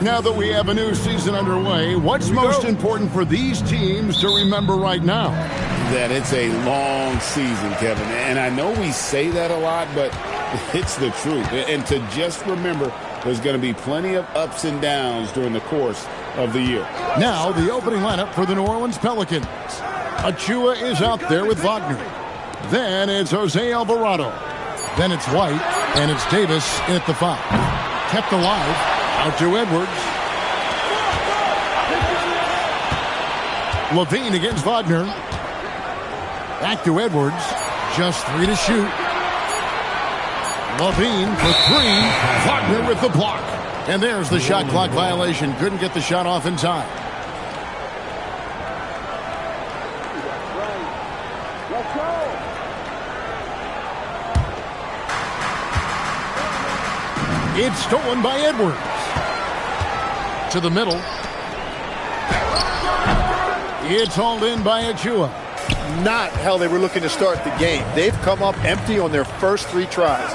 Now that we have a new season underway, what's most important for these teams to remember right now? That it's a long season, Kevin. And I know we say that a lot, but it's the truth. And to just remember, there's going to be plenty of ups and downs during the course of the year. Now the opening lineup for the New Orleans Pelicans. Achua is out there with Wagner. Then it's Jose Alvarado. Then it's White, and it's Davis at the 5. Kept alive, out to Edwards. Levine against Wagner. Back to Edwards. Just 3 to shoot. Levine for 3. Wagner with the block. And there's the shot clock violation. Couldn't get the shot off in time. It's stolen by Edwards. To the middle. It's hauled in by Achua. Not how they were looking to start the game. They've come up empty on their first 3 tries.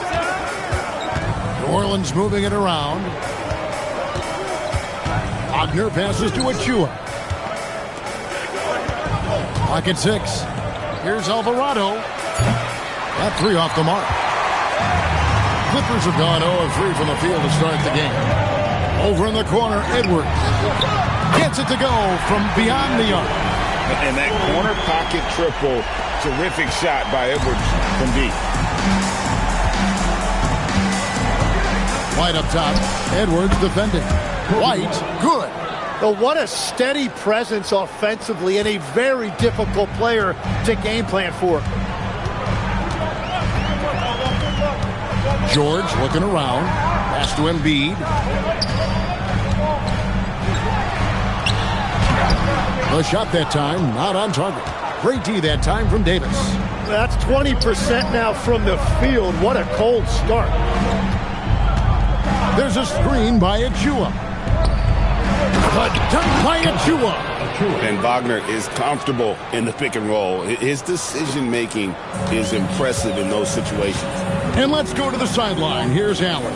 New Orleans moving it around. Wagner passes to Achua. Pocket 6. Here's Alvarado. That 3 off the mark. Clippers have gone 0-3 from the field to start the game. Over in the corner, Edwards. Gets it to go from beyond the arc. And that corner pocket triple, terrific shot by Edwards from deep. White up top. Edwards defending. White, good. But what a steady presence offensively and a very difficult player to game plan for. George looking around. Pass to Embiid. The shot that time, not on target. Great D that time from Davis. That's 20% now from the field. What a cold start. There's a screen by Achua. The dunk by Achua. And Wagner is comfortable in the pick and roll. His decision-making is impressive in those situations. And let's go to the sideline. Here's Allen.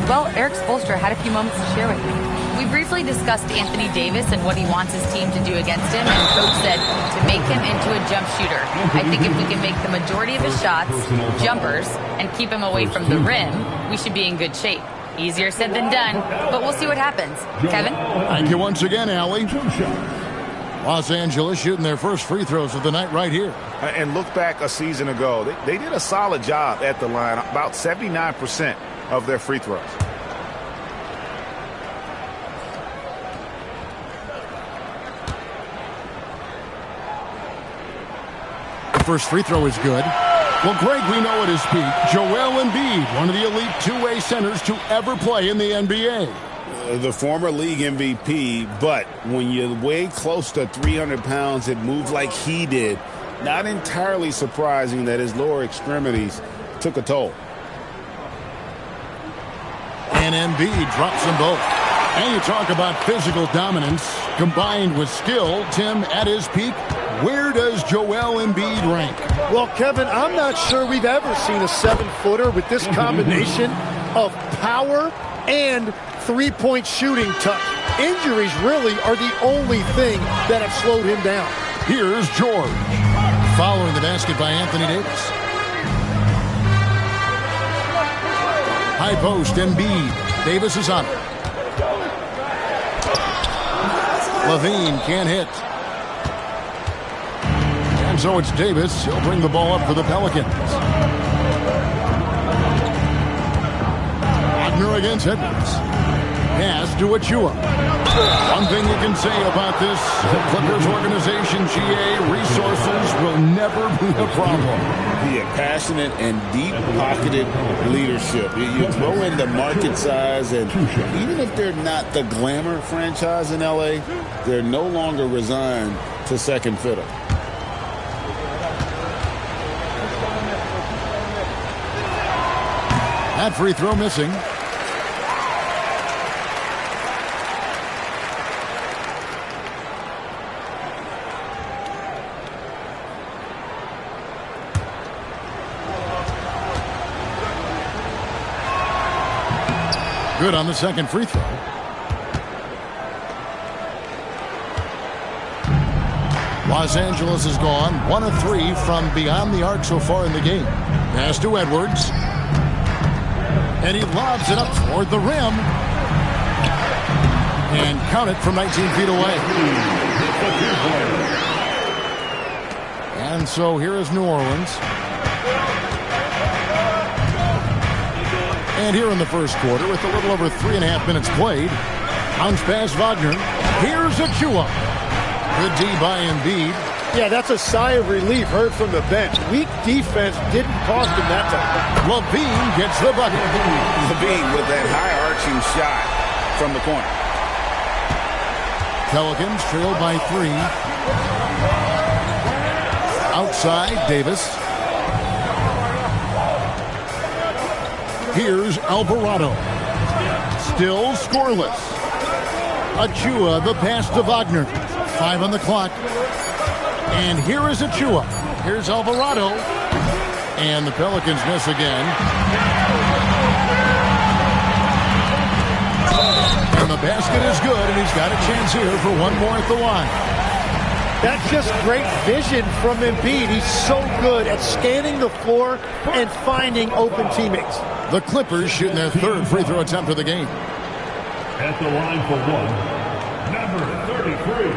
Well, Eric Spoelstra had a few moments to share with me. We briefly discussed Anthony Davis and what he wants his team to do against him, and Coach said to make him into a jump shooter. I think if we can make the majority of his shots jumpers and keep him away from the rim, we should be in good shape. Easier said than done, but we'll see what happens. Kevin? Thank you once again, Allie. Los Angeles shooting their first free throws of the night right here. And look back a season ago. They did a solid job at the line, about 79% of their free throws. The first free throw is good. Well, Greg, we know at his peak, Joel Embiid, one of the elite two-way centers to ever play in the NBA. The former league MVP, but when you weigh close to 300 pounds and move like he did, not entirely surprising that his lower extremities took a toll. And Embiid drops them both. And you talk about physical dominance combined with skill. Tim, at his peak, where does Joel Embiid rank? Well, Kevin, I'm not sure we've ever seen a 7-footer with this combination of power and three-point shooting touch. Injuries really are the only thing that have slowed him down. Here's George. Following the basket by Anthony Davis. High post, Embiid. Davis is on it. Levine can't hit. And so it's Davis. He'll bring the ball up for the Pelicans. Wagner against Edwards. Pass to Achua. One thing you can say about this Clippers organization, GA, resources will never be a problem. Yeah, passionate and deep-pocketed leadership. You throw in the market size, and even if they're not the glamour franchise in L.A., they're no longer resigned to second fiddle. That free throw missing. Good on the second free throw. Los Angeles has gone 1 of 3 from beyond the arc so far in the game. Pass to Edwards. And he lobs it up toward the rim. And count it from 19 feet away. And so here is New Orleans. And here in the first quarter, with a little over 3.5 minutes played, bounce pass Wagner. Here's Achua. Good D by Embiid. Yeah, that's a sigh of relief heard from the bench. Weak defense didn't cost him that time. Levine gets the bucket. Levine with that high-arching shot from the corner. Pelicans trail by 3. Outside, Davis. Here's Alvarado. Still scoreless. Achua, the pass to Wagner. 5 on the clock. And here is Achua. Here's Alvarado. And the Pelicans miss again. And the basket is good, and he's got a chance here for one more at the line. That's just great vision from Embiid. He's so good at scanning the floor and finding open teammates. The Clippers shooting their third free throw attempt of the game. At the line for one, number 33.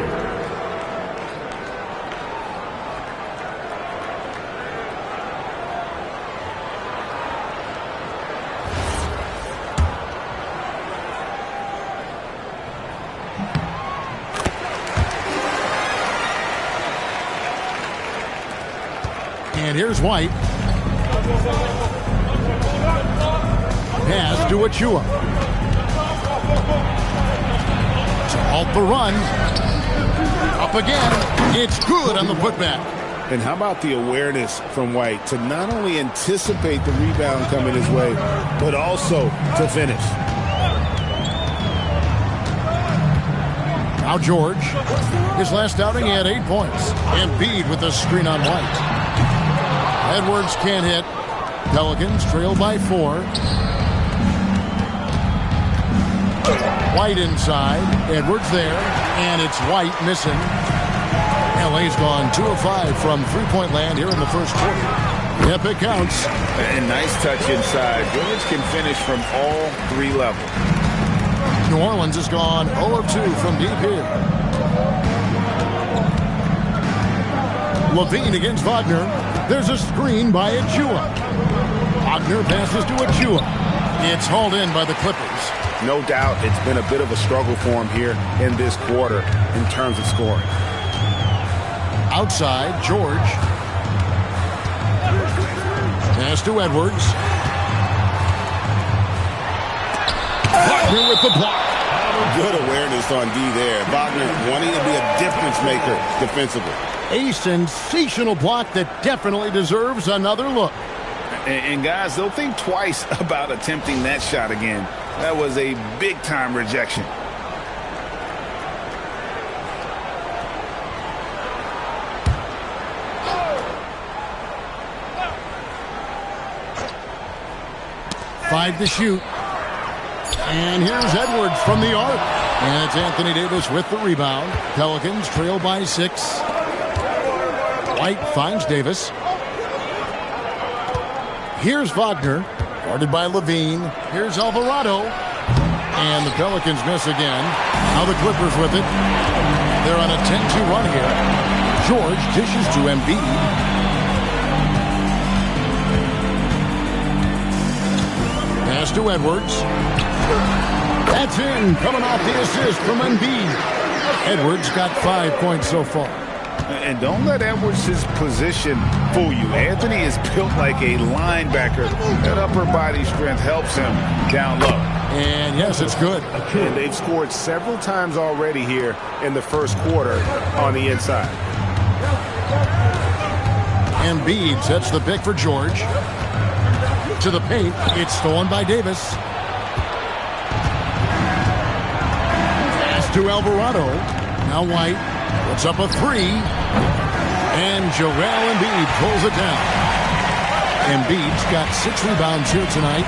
And here's White. Pass to Achua. To halt the run. Up again. It's good on the putback. And how about the awareness from White to not only anticipate the rebound coming his way, but also to finish. Now George. His last outing, he had 8 points. Embiid with the screen on White. Edwards can't hit. Pelicans trail by 4. White inside. Edwards there. And it's White missing. LA's gone 2 of 5 from three-point land here in the first quarter. Yep, it counts. And nice touch inside. Village can finish from all 3 levels. New Orleans has gone 0 of 2 from deep here. Levine against Wagner. There's a screen by Achua. Wagner passes to Achua. It's hauled in by the Clippers. No doubt it's been a bit of a struggle for him here in this quarter in terms of scoring. Outside, George. Pass to Edwards. Wagner with the block. Good awareness on D there. Wagner wanting to be a difference maker defensively. A sensational block that definitely deserves another look. And guys, they'll think twice about attempting that shot again. That was a big-time rejection. Five to shoot. And here's Edwards from the arc. And it's Anthony Davis with the rebound. Pelicans trail by 6. White finds Davis. Here's Wagner, guarded by Levine. Here's Alvarado. And the Pelicans miss again. Now the Clippers with it. They're on a 10-2 run here. George dishes to Embiid. Pass to Edwards. That's in, coming off the assist from Embiid. Edwards got 5 points so far. And don't let Edwards' position fool you. Anthony is built like a linebacker. That upper body strength helps him down low. And yes, it's good. And they've scored several times already here in the first quarter on the inside. Embiid sets the pick for George. To the paint, it's stolen by Davis. Pass to Alvarado. Now White puts up a 3. And Joel Embiid pulls it down. Embiid's got 6 rebounds here tonight.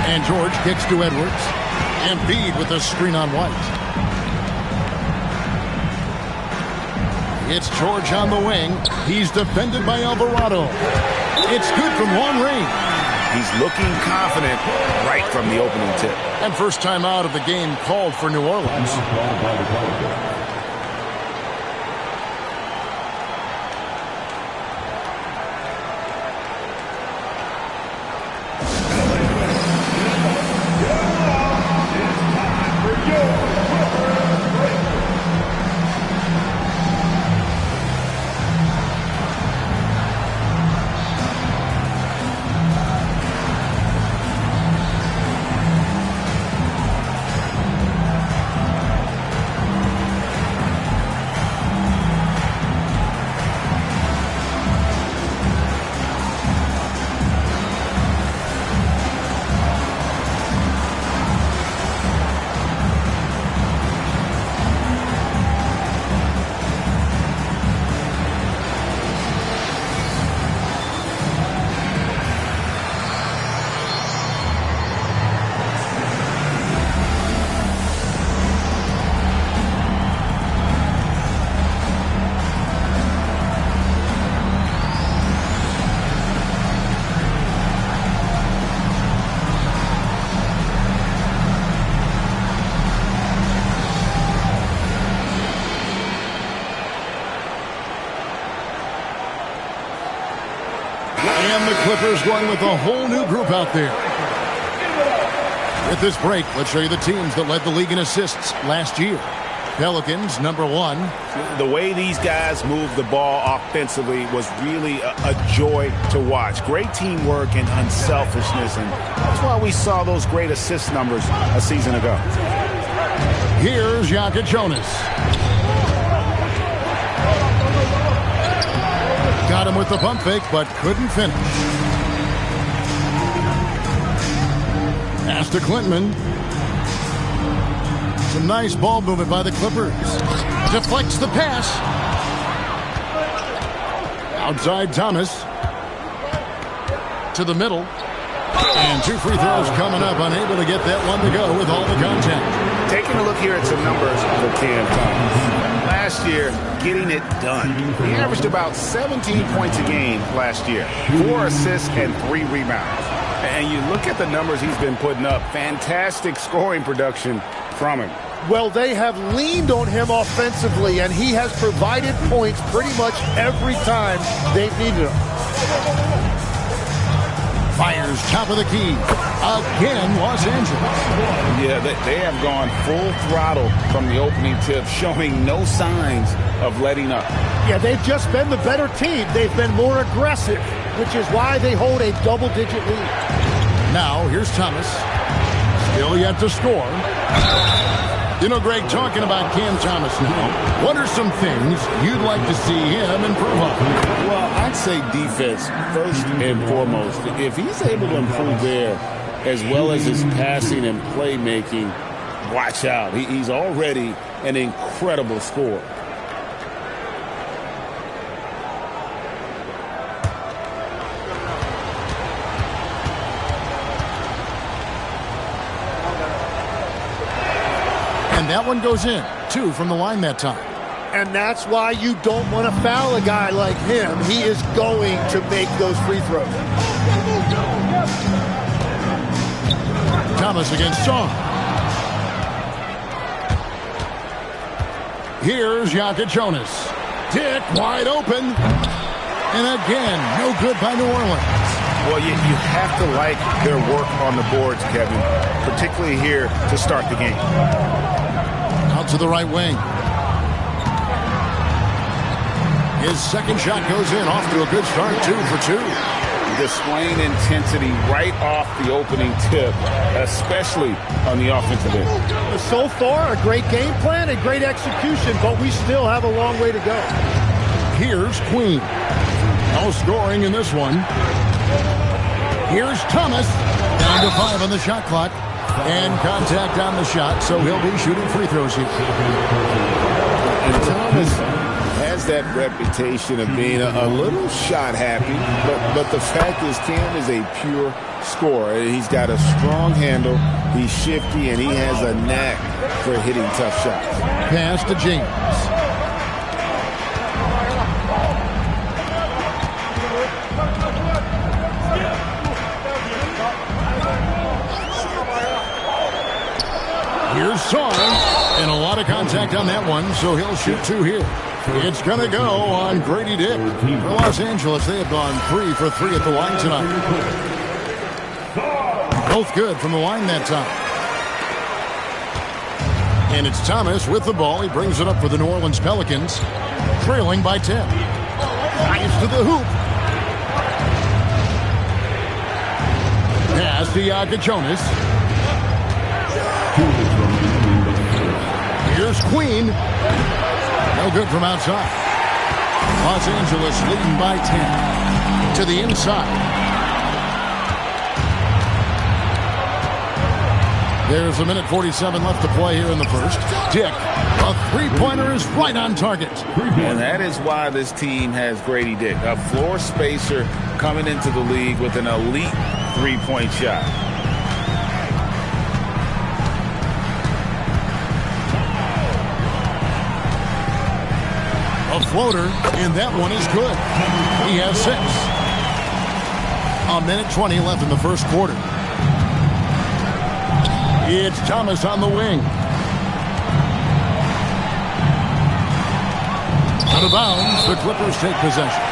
And George kicks to Edwards. Embiid with a screen on White. It's George on the wing. He's defended by Alvarado. It's good from long range. He's looking confident right from the opening tip. And first time out of the game called for New Orleans. And the Clippers going with a whole new group out there. With this break, let's show you the teams that led the league in assists last year. Pelicans, #1. The way these guys move the ball offensively was really a joy to watch. Great teamwork and unselfishness, and that's why we saw those great assist numbers a season ago. Here's Jonas. Got him with the pump fake, but couldn't finish. Pass to Clinton. Some nice ball movement by the Clippers. Deflects the pass. Outside Thomas. To the middle. And 2 free throws coming up. Unable to get that one to go with all the contact. Taking a look here at some numbers for Cam Thomas. Last year, getting it done. He averaged about 17 points a game last year. 4 assists and 3 rebounds. And you look at the numbers he's been putting up. Fantastic scoring production from him. Well, they have leaned on him offensively, and he has provided points pretty much every time they've needed him. Fires top of the key. Again, Los Angeles. Yeah, they have gone full throttle from the opening tip, showing no signs of letting up. Yeah, they've just been the better team. They've been more aggressive, which is why they hold a double-digit lead. Now, here's Thomas. Still yet to score. You know, Greg, talking about Cam Thomas now, what are some things you'd like to see him improve on? Well, I'd say defense first and foremost. If he's able to improve there, as well as his passing and playmaking, watch out. He's already an incredible scorer. And that one goes in. 2 from the line that time. And that's why you don't want to foul a guy like him. He is going to make those free throws. Thomas against Song. Here's Jonas. Dick wide open. And again, no good by New Orleans. Well, you have to like their work on the boards, Kevin, particularly here to start the game. Out to the right wing. His second shot goes in, off to a good start, 2 for 2. Displaying intensity right off the opening tip, especially on the offensive end. So far, a great game plan and great execution, but we still have a long way to go. Here's Queen. No scoring in this one. Here's Thomas. Down to 5 on the shot clock. And contact on the shot, so he'll be shooting free throws here. And Thomas has that reputation of being a little shot happy, but the fact is Cam is a pure scorer. He's got a strong handle, he's shifty, and he has a knack for hitting tough shots. Pass to James. Here's Son, and a lot of contact on that one, so he'll shoot 2 here. It's going to go on Grady Dick. For Los Angeles, they have gone 3 for 3 at the line tonight. Both good from the line that time. And it's Thomas with the ball. He brings it up for the New Orleans Pelicans, trailing by 10. Drives to the hoop. Pass to Jonas. Here's Queen. No good from outside. Los Angeles leading by 10. To the inside. There's 1:47 left to play here in the first. Dick, a three-pointer is right on target. And that is why this team has Grady Dick, a floor spacer coming into the league with an elite three-point shot. A floater, and that one is good. He has 6. 1:20 left in the first quarter. It's Thomas on the wing. Out of bounds, the Clippers take possession.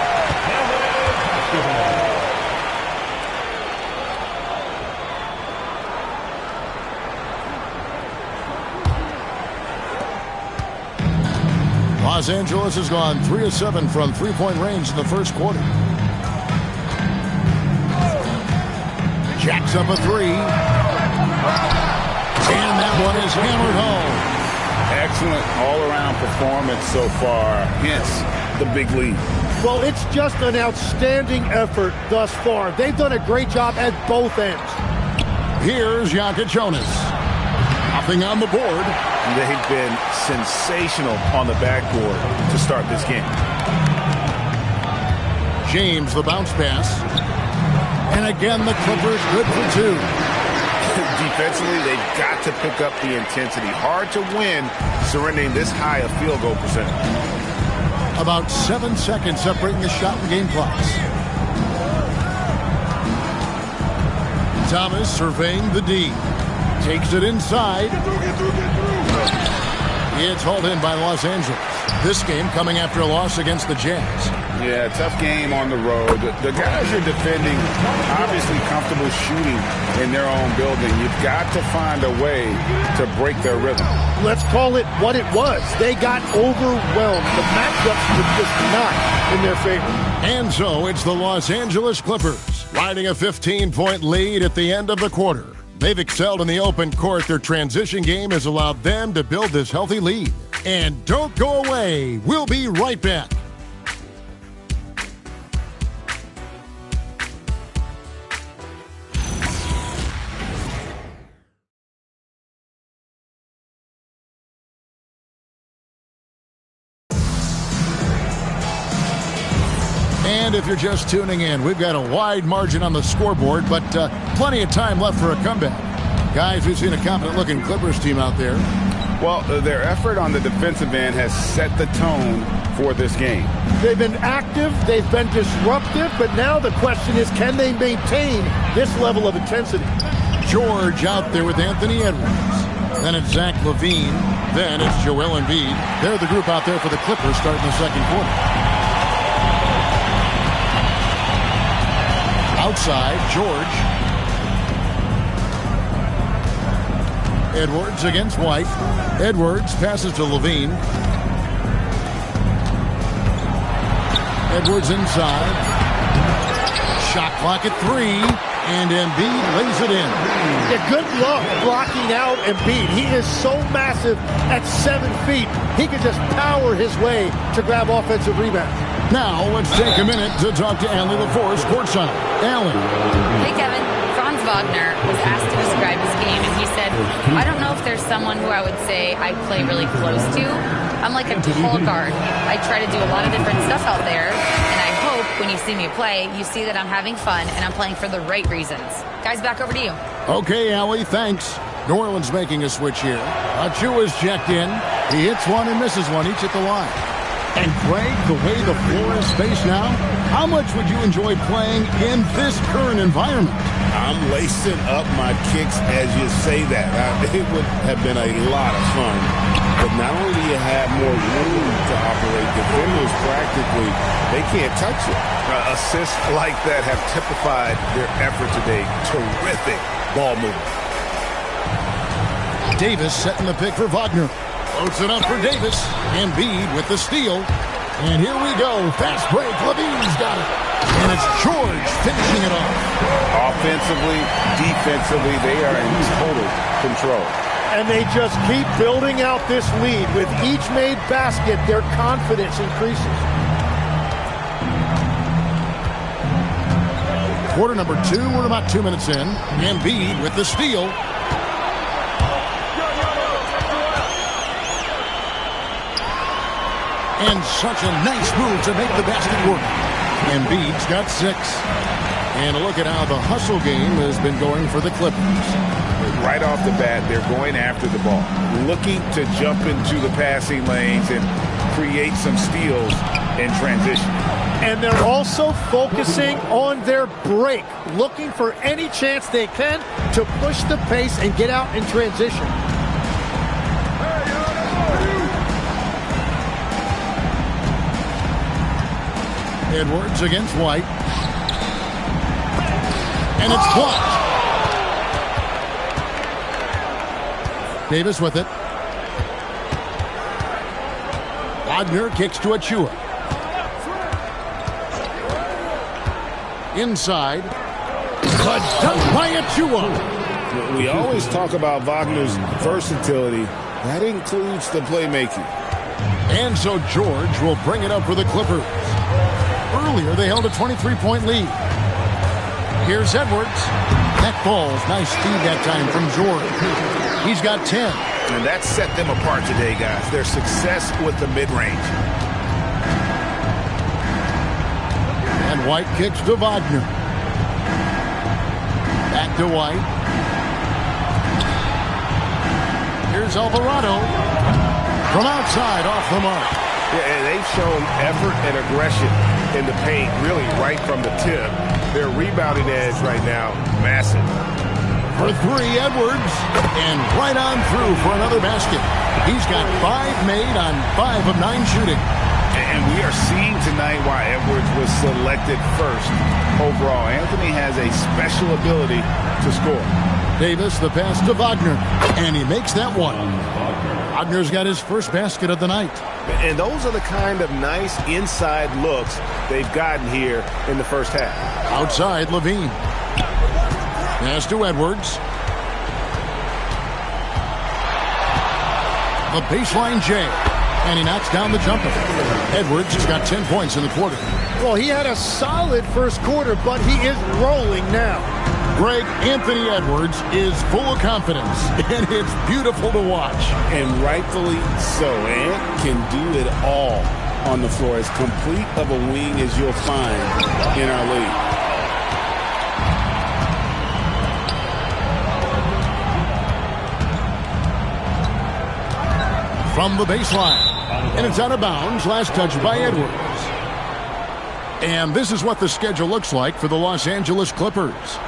Los Angeles has gone 3 of 7 from three-point range in the first quarter. Jacks up a 3. And that one is hammered home. Excellent all-around performance so far, hence the big lead. Well, it's just an outstanding effort thus far. They've done a great job at both ends. Here's Jonas. Nothing on the board. They've been sensational on the backboard to start this game. James, the bounce pass. And again, the Clippers good for 2. Defensively, they've got to pick up the intensity. Hard to win surrendering this high a field goal percentage. About 7 seconds separating the shot and game clocks. Thomas surveying the D. Takes it inside. It's hauled in by Los Angeles. This game coming after a loss against the Jazz. Yeah, tough game on the road. The guys you're defending, obviously comfortable shooting in their own building. You've got to find a way to break their rhythm. Let's call it what it was. They got overwhelmed. The matchups were just not in their favor. And so it's the Los Angeles Clippers riding a 15-point lead at the end of the quarter. They've excelled in the open court. Their transition game has allowed them to build this healthy lead. And don't go away. We'll be right back. And if you're just tuning in, we've got a wide margin on the scoreboard, but plenty of time left for a comeback. Guys, we've seen a confident-looking Clippers team out there. Well, their effort on the defensive end has set the tone for this game. They've been active, they've been disruptive, but now the question is, can they maintain this level of intensity? George out there with Anthony Edwards. Then it's Zach LaVine. Then it's Joel Embiid. They're the group out there for the Clippers starting the second quarter. Outside, George. Edwards against White. Edwards passes to LaVine. Edwards inside. Shot clock at 3. And Embiid lays it in. Yeah, good luck blocking out Embiid. He is so massive at 7 feet. He can just power his way to grab offensive rebounds. Now, let's take a minute to talk to Allie LaForce courtside. Allie. Hey, Kevin. Franz Wagner was asked to describe his game, and he said, I don't know if there's someone who I would say I play really close to. I'm like a tall guard. I try to do a lot of different stuff out there, and I hope when you see me play, you see that I'm having fun and I'm playing for the right reasons. Guys, back over to you. Okay, Allie, thanks. New Orleans making a switch here. Achiuwa's checked in. He hits one and misses one, each at the line. And Craig, the way the floor is spaced now, how much would you enjoy playing in this current environment? I'm lacing up my kicks as you say that. It would have been a lot of fun. But not only do you have more room to operate, defenders practically, they can't touch it. Assists like that have typified their effort today. Terrific ball movement. Davis setting the pick for Wagner. Floats it up for Davis. Embiid with the steal. And here we go. Fast break. Levine's got it. And it's George finishing it off. Offensively, defensively, they are in total control. And they just keep building out this lead. With each made basket, their confidence increases. Quarter number 2. We're about 2 minutes in. Embiid with the steal. And such a nice move to make the basket work. Embiid's got 6. And look at how the hustle game has been going for the Clippers. Right off the bat, they're going after the ball, looking to jump into the passing lanes and create some steals in transition. And they're also focusing on their break, looking for any chance they can to push the pace and get out in transition. Edwards against White. And it's blocked. Davis with it. Wagner kicks to Achua. Inside. But done by Achua. We always talk about Wagner's versatility. That includes the playmaking. And so George will bring it up for the Clippers. Earlier, they held a 23-point lead. Here's Edwards. That ball's nice speed that time from George. He's got 10. And that set them apart today, guys. Their success with the mid-range. And White kicks to Wagner. Back to White. Here's Alvarado. From outside, off the mark. Yeah, and they've shown effort and aggression in the paint, really right from the tip. Their rebounding edge right now, massive. For 3, Edwards. And right on through for another basket. He's got 5 made on 5 of 9 shooting. And we are seeing tonight why Edwards was selected first overall. Anthony has a special ability to score. Davis, the pass to Wagner. And he makes that one. Wagner's got his first basket of the night. And those are the kind of nice inside looks they've gotten here in the first half. Outside, Levine. Pass to Edwards. The baseline J. And he knocks down the jumper. Edwards has got 10 points in the quarter. Well, he had a solid first quarter, but he is rolling now. Greg, Anthony Edwards is full of confidence, and it's beautiful to watch. And rightfully so. Ant can do it all on the floor. As complete of a wing as you'll find in our league. From the baseline. And it's out of bounds. Last touch by Edwards. And this is what the schedule looks like for the Los Angeles Clippers.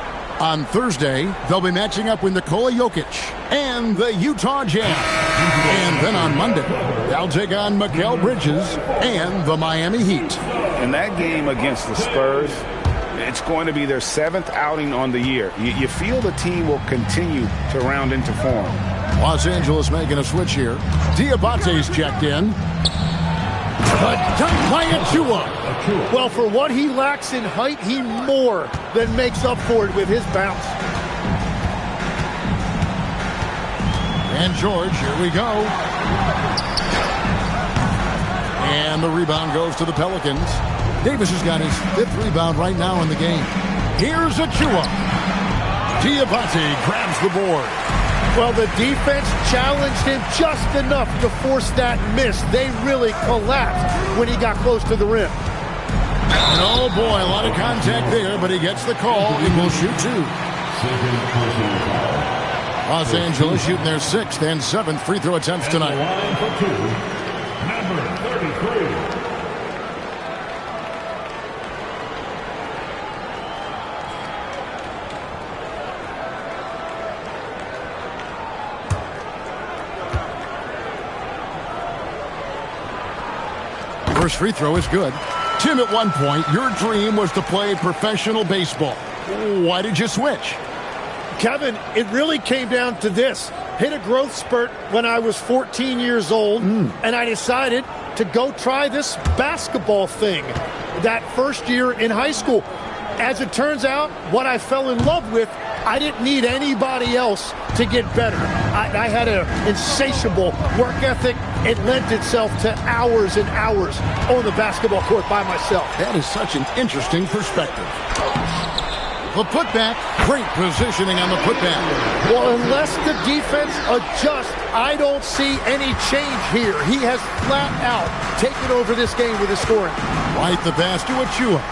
On Thursday, they'll be matching up with Nikola Jokic and the Utah Jazz. And then on Monday, they'll take on Mikal Bridges and the Miami Heat. And that game against the Spurs, it's going to be their 7th outing on the year. You feel the team will continue to round into form. Los Angeles making a switch here. Diabate's checked in. But done by Achua. Well, for what he lacks in height, he more than makes up for it with his bounce. And George, here we go. And the rebound goes to the Pelicans. Davis has got his 5th rebound right now in the game. Here's Achua. Diabate grabs the board. Well, the defense challenged him just enough to force that miss. They really collapsed when he got close to the rim. And oh boy, a lot of contact there, but he gets the call and will shoot 2. Los Angeles shooting their 6th and 7th free throw attempts tonight. Number 33. First free throw is good. Tim, at one point, your dream was to play professional baseball. Why did you switch? Kevin, it really came down to this. Hit a growth spurt when I was 14 years old, and I decided to go try this basketball thing that first year in high school. As it turns out, what I fell in love with, I didn't need anybody else to get better. I had an insatiable work ethic. It lent itself to hours and hours on the basketball court by myself. That is such an interesting perspective. The putback, great positioning on the putback. Well, unless the defense adjusts, I don't see any change here. He has flat out taken over this game with his scoring. Right the pass to Achua.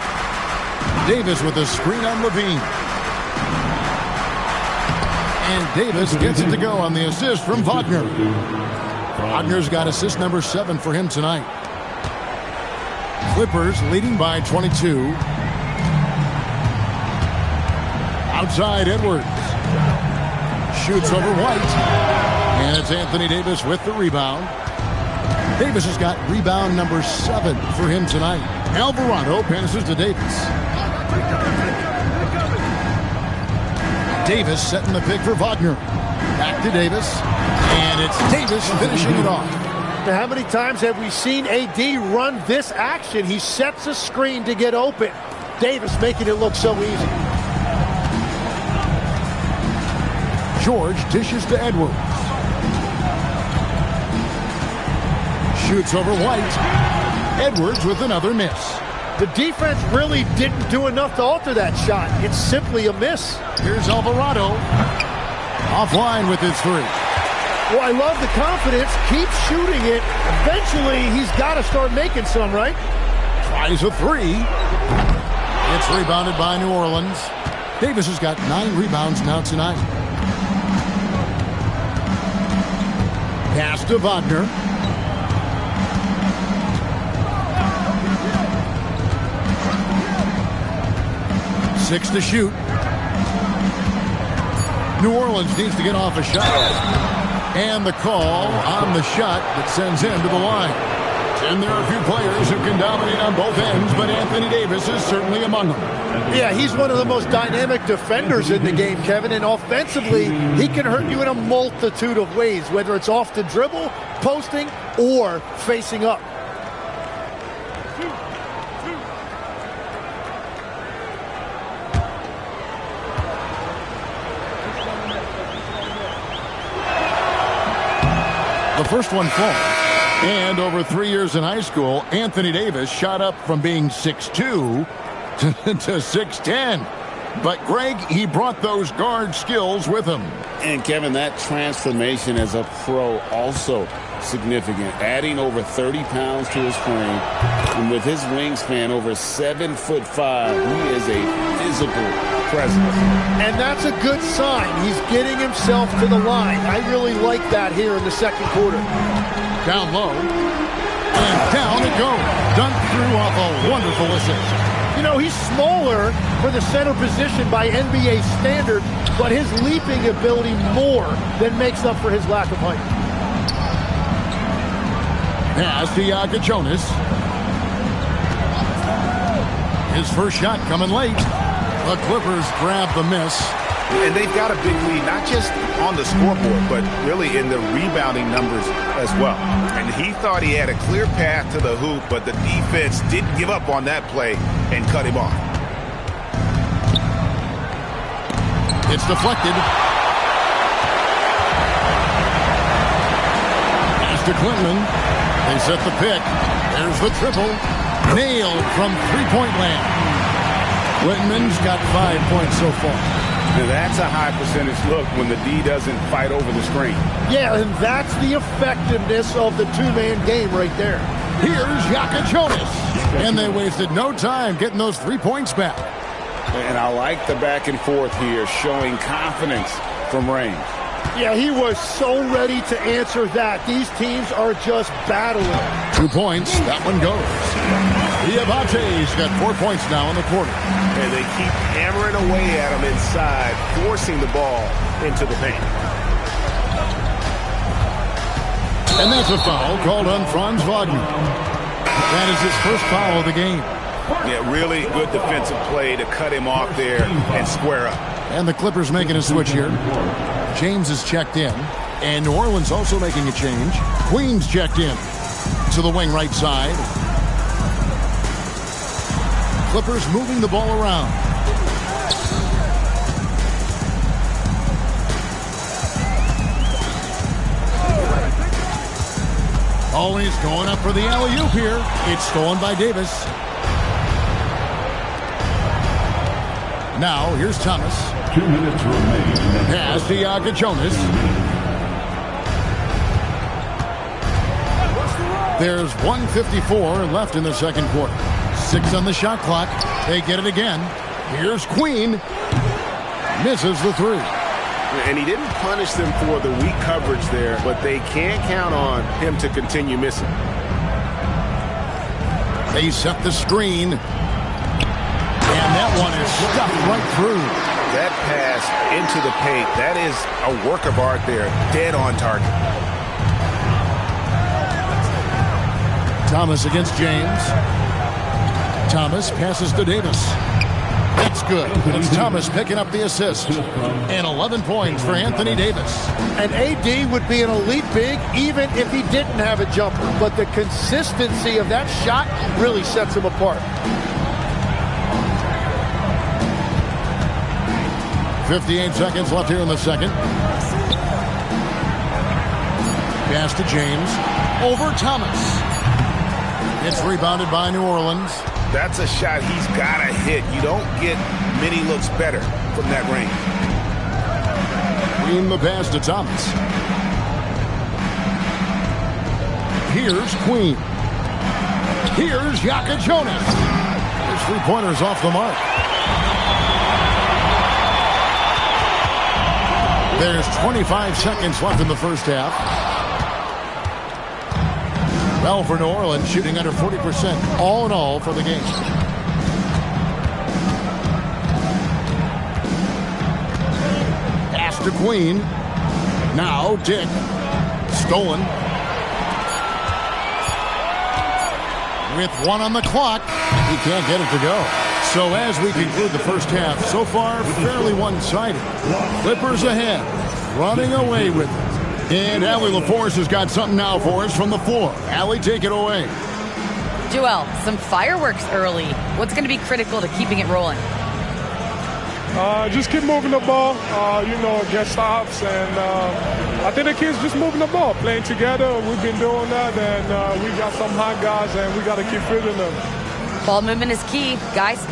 Davis with a screen on Levine. And Davis gets it to go on the assist from Wagner. Wagner's got assist number 7 for him tonight. Clippers leading by 22. Outside Edwards. Shoots over White. And it's Anthony Davis with the rebound. Davis has got rebound number 7 for him tonight. Alvarado passes to Davis. Davis setting the pick for Wagner. Back to Davis. And it's Davis finishing it off. Now, how many times have we seen AD run this action? He sets a screen to get open. Davis making it look so easy. George dishes to Edwards. Shoots over White. Edwards with another miss. The defense really didn't do enough to alter that shot. It's simply a miss. Here's Alvarado. Offline with his 3. Well, I love the confidence. Keep shooting it. Eventually, he's got to start making some, right? Tries a 3. It's rebounded by New Orleans. Davis has got 9 rebounds now tonight. Pass to Wagner. Six to shoot. New Orleans needs to get off a shot. And the call on the shot that sends him to the line. And there are a few players who can dominate on both ends, but Anthony Davis is certainly among them. Yeah, he's one of the most dynamic defenders in the game, Kevin. And offensively, he can hurt you in a multitude of ways, whether it's off the dribble, posting, or facing up. The first one falls. And over 3 years in high school, Anthony Davis shot up from being 6'2 to 6'10. But, Greg, he brought those guard skills with him. And, Kevin, that transformation as a pro also significant. Adding over 30 pounds to his frame. And with his wingspan over 7'5", he is a physical presence. And that's a good sign. He's getting himself to the line. I really like that here in the second quarter. Down low. And down it goes. Dunked through off a wonderful assist. You know, he's smaller for the center position by NBA standards, but his leaping ability more than makes up for his lack of height. Pass to Jonas. His first shot coming late. The Clippers grab the miss. And they've got a big lead, not just on the scoreboard, but really in the rebounding numbers as well. And he thought he had a clear path to the hoop, but the defense didn't give up on that play and cut him off. It's deflected. Pass to Clinton. They set the pick. There's the triple. Nailed from three-point land. Whitman's got 5 points so far. Now that's a high percentage look when the D doesn't fight over the screen. Yeah, and that's the effectiveness of the two-man game right there. Here's Jonas. And they wasted no time getting those 3 points back. And I like the back and forth here, showing confidence from range. Yeah, he was so ready to answer that. These teams are just battling. 2 points. That one goes. Diabate's got 4 points now in the quarter. And they keep hammering away at him inside, forcing the ball into the paint. And that's a foul called on Franz Wagner. That is his first foul of the game. Yeah, really good defensive play to cut him off there and square up. And the Clippers making a switch here. James is checked in. And New Orleans also making a change. Queen's checked in to the wing right side. Clippers moving the ball around. Always going up for the alley-oop here. It's stolen by Davis. Now, here's Thomas. 2 minutes remaining. Pass to Jonas. There's 1:54 left in the second quarter. 6 on the shot clock. They get it again. Here's Queen. Misses the three. And he didn't punish them for the weak coverage there, but they can't count on him to continue missing. They set the screen. And that one is stuffed right through. That pass into the paint, that is a work of art there. Dead on target. Thomas against James. Thomas passes to Davis. That's good. It's Thomas picking up the assist. And 11 points for Anthony Davis. And AD would be an elite big even if he didn't have a jumper. But the consistency of that shot really sets him apart. 58 seconds left here in the second. Pass to James. Over Thomas. It's rebounded by New Orleans. That's a shot he's got to hit. You don't get many looks better from that range. Green the pass to Thomas. Here's Queen. Here's Jonas. His three-pointer's off the mark. There's 25 seconds left in the first half. Well, for New Orleans, shooting under 40% all in all for the game. Pass to Queen. Now Dick. Stolen. With 1 on the clock, he can't get it to go. So as we conclude the first half, so far fairly one-sided. Clippers ahead, running away with it. And Allie LaForce has got something now for us from the floor. Allie, take it away. Joel, some fireworks early. What's going to be critical to keeping it rolling? Just keep moving the ball, get stops. And I think the kids just moving the ball, playing together. We've been doing that, and we got some hot guys, and we got to keep feeding them. Ball movement is key, guys.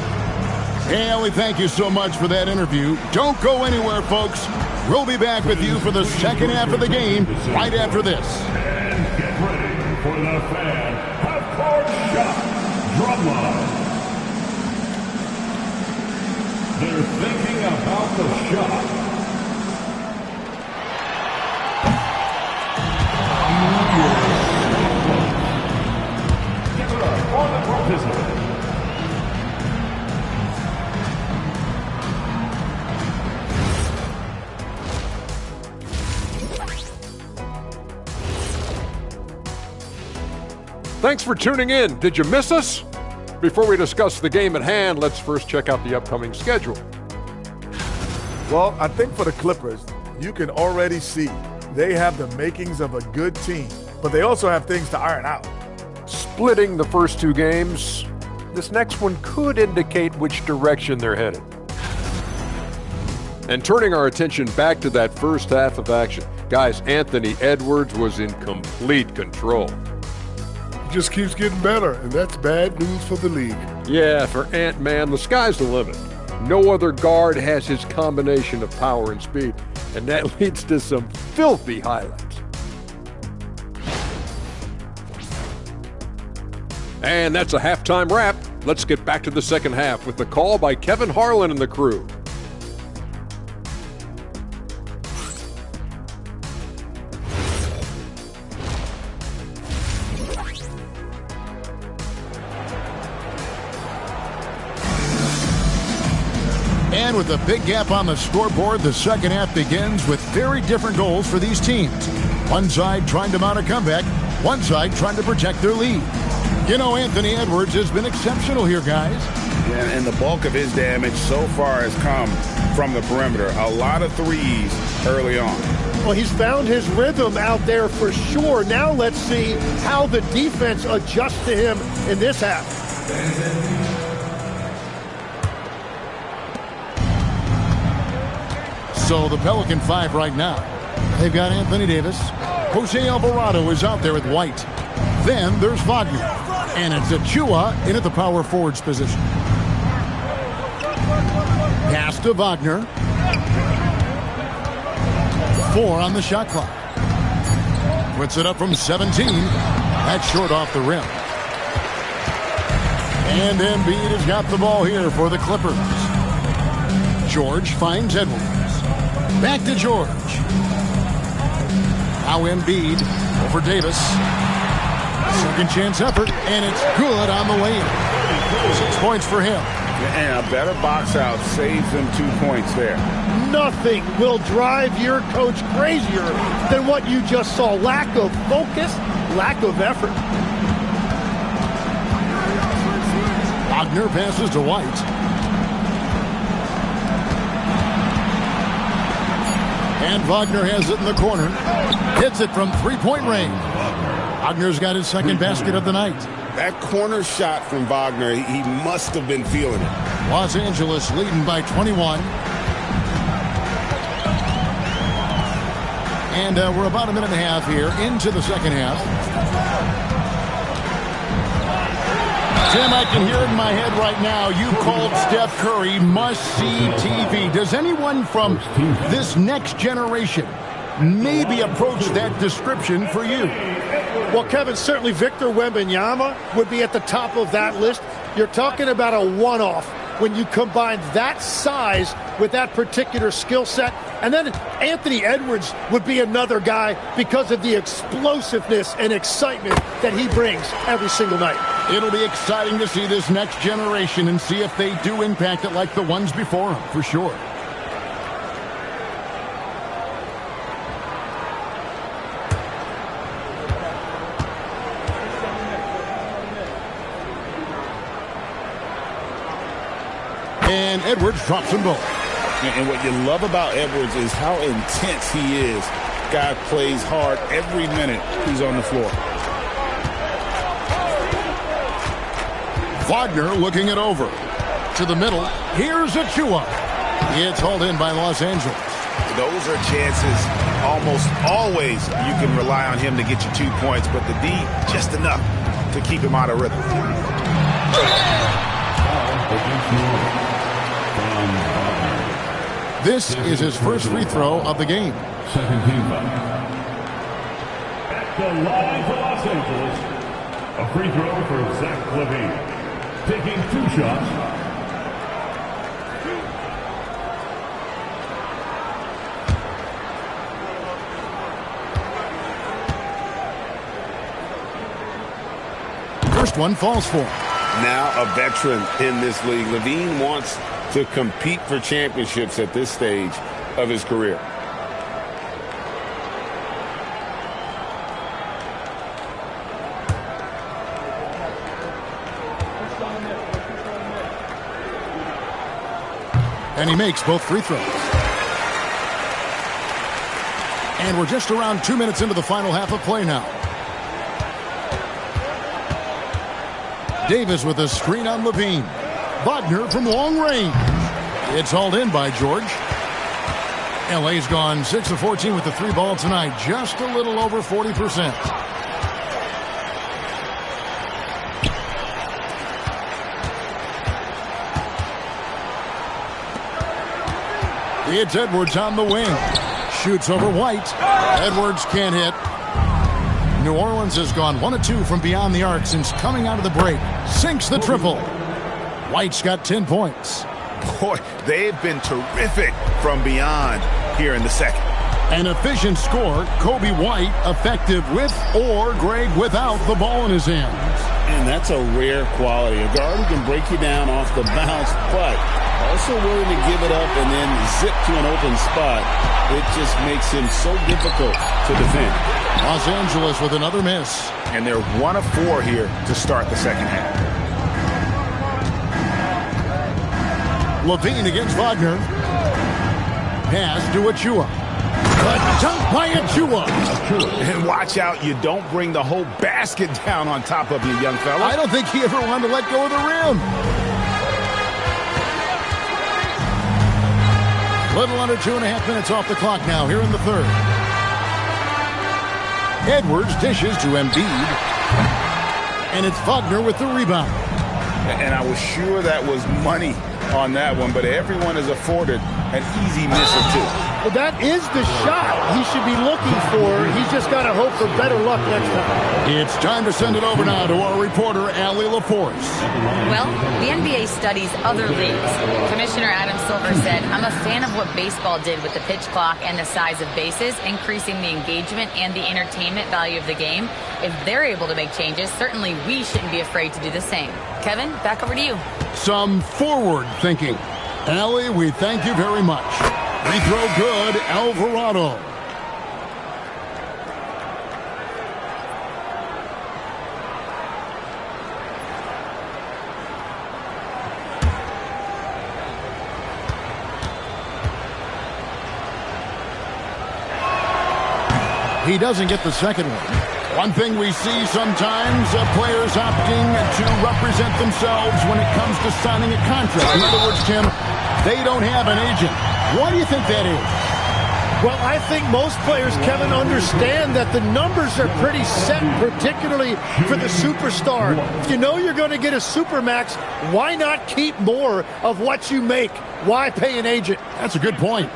Hey, Allie, thank you so much for that interview. Don't go anywhere, folks. We'll be back with you for the second half of the game right after this. And get ready for the fan half-court shot drumline. They're thinking about the shot. Give it up for the participant. Thanks for tuning in. Did you miss us? Before we discuss the game at hand, let's first check out the upcoming schedule. Well, I think for the Clippers, you can already see they have the makings of a good team, but they also have things to iron out. Splitting the first 2 games, this next one could indicate which direction they're headed. And turning our attention back to that first half of action, guys, Anthony Edwards was in complete control. Just keeps getting better, and that's bad news for the league. Yeah, for Ant-Man, the sky's the limit. No other guard has his combination of power and speed, and that leads to some filthy highlights. And that's a halftime wrap. Let's get back to the second half with the call by Kevin Harlan and the crew. And with a big gap on the scoreboard, the second half begins with very different goals for these teams. One side trying to mount a comeback, one side trying to protect their lead. You know, Anthony Edwards has been exceptional here, guys. And the bulk of his damage so far has come from the perimeter. A lot of threes early on. Well, he's found his rhythm out there for sure. Now let's see how the defense adjusts to him in this half. So the Pelican 5 right now. They've got Anthony Davis. Jose Alvarado is out there with White. Then there's Wagner. And it's Achua in at the power forwards position. Pass to Wagner. 4 on the shot clock. Puts it up from 17. That's short off the rim. And Embiid has got the ball here for the Clippers. George finds Edwards. Back to George. Now Embiid over Davis. Second chance effort, and it's good on the way in. 6 points for him. And a better box out saves them 2 points there. Nothing will drive your coach crazier than what you just saw. Lack of focus, lack of effort. Wagner passes to White. And Wagner has it in the corner. Hits it from three-point range. Wagner's got his second basket of the night. That corner shot from Wagner, he must have been feeling it. Los Angeles leading by 21. And we're about a minute and a half here into the second half. Tim, I can hear it in my head right now. You called Steph Curry must-see TV. Does anyone from this next generation maybe approach that description for you? Well, Kevin, certainly Victor Wembanyama would be at the top of that list. You're talking about a one-off when you combine that size with that particular skill set. And then Anthony Edwards would be another guy because of the explosiveness and excitement that he brings every single night. It'll be exciting to see this next generation and see if they do impact it like the ones before them, for sure. And Edwards drops them both. And what you love about Edwards is how intense he is. Guy plays hard every minute he's on the floor. Wagner looking it over. To the middle. Here's Achua. It's hauled in by Los Angeles. Those are chances almost always you can rely on him to get you 2 points, but the D just enough to keep him out of rhythm. This is his first free throw of the game. Second team foul. At the line for Los Angeles, a free throw for Zach LaVine. Taking 2 shots. First one falls for him. Now a veteran in this league. LaVine wants to compete for championships at this stage of his career. And he makes both free throws. And we're just around 2 minutes into the final half of play now. Davis with a screen on LaVine. Wagner from long range. It's hauled in by George. LA's gone 6 of 14 with the 3 ball tonight. Just a little over 40%. It's Edwards on the wing. Shoots over White. Edwards can't hit. New Orleans has gone 1 of 2 from beyond the arc since coming out of the break. Sinks the triple. White's got 10 points. Boy, they've been terrific from beyond here in the second. An efficient score, Kobe White effective with or Greg without the ball in his hands. And that's a rare quality. A guard who can break you down off the bounce, but also willing to give it up and then zip to an open spot. It just makes him so difficult to defend. Los Angeles with another miss. And they're 1 of 4 here to start the second half. Levine against Wagner. Pass to Achua. A dunk by Achua. And watch out, you don't bring the whole basket down on top of you, young fella. I don't think he ever wanted to let go of the rim. Little under 2.5 minutes off the clock now here in the third. Edwards dishes to Embiid. And it's Wagner with the rebound. And I was sure that was money on that one, but everyone is afforded an easy miss or two. Well, that is the shot he should be looking for. He's just got to hope for better luck next time. It's time to send it over now to our reporter, Allie LaForce. Well, the NBA studies other leagues. Commissioner Adam Silver said, I'm a fan of what baseball did with the pitch clock and the size of bases, increasing the engagement and the entertainment value of the game. If they're able to make changes, certainly we shouldn't be afraid to do the same. Kevin, back over to you. Some forward thinking. Allie, we thank you very much. Free throw good, Alvarado. He doesn't get the second one. One thing we see sometimes, players opting to represent themselves when it comes to signing a contract. In other words, Tim, they don't have an agent. Why do you think that is? Well, I think most players, Kevin, understand that the numbers are pretty set, particularly for the superstar. If you know you're going to get a supermax, why not keep more of what you make? Why pay an agent? That's a good point.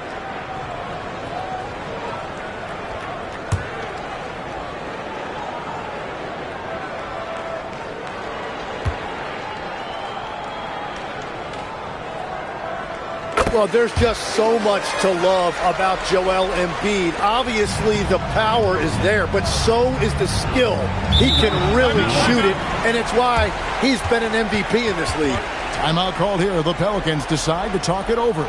Well, there's just so much to love about Joel Embiid. Obviously, the power is there, but so is the skill. He can really shoot it, and it's why he's been an MVP in this league. Timeout called here. The Pelicans decide to talk it over.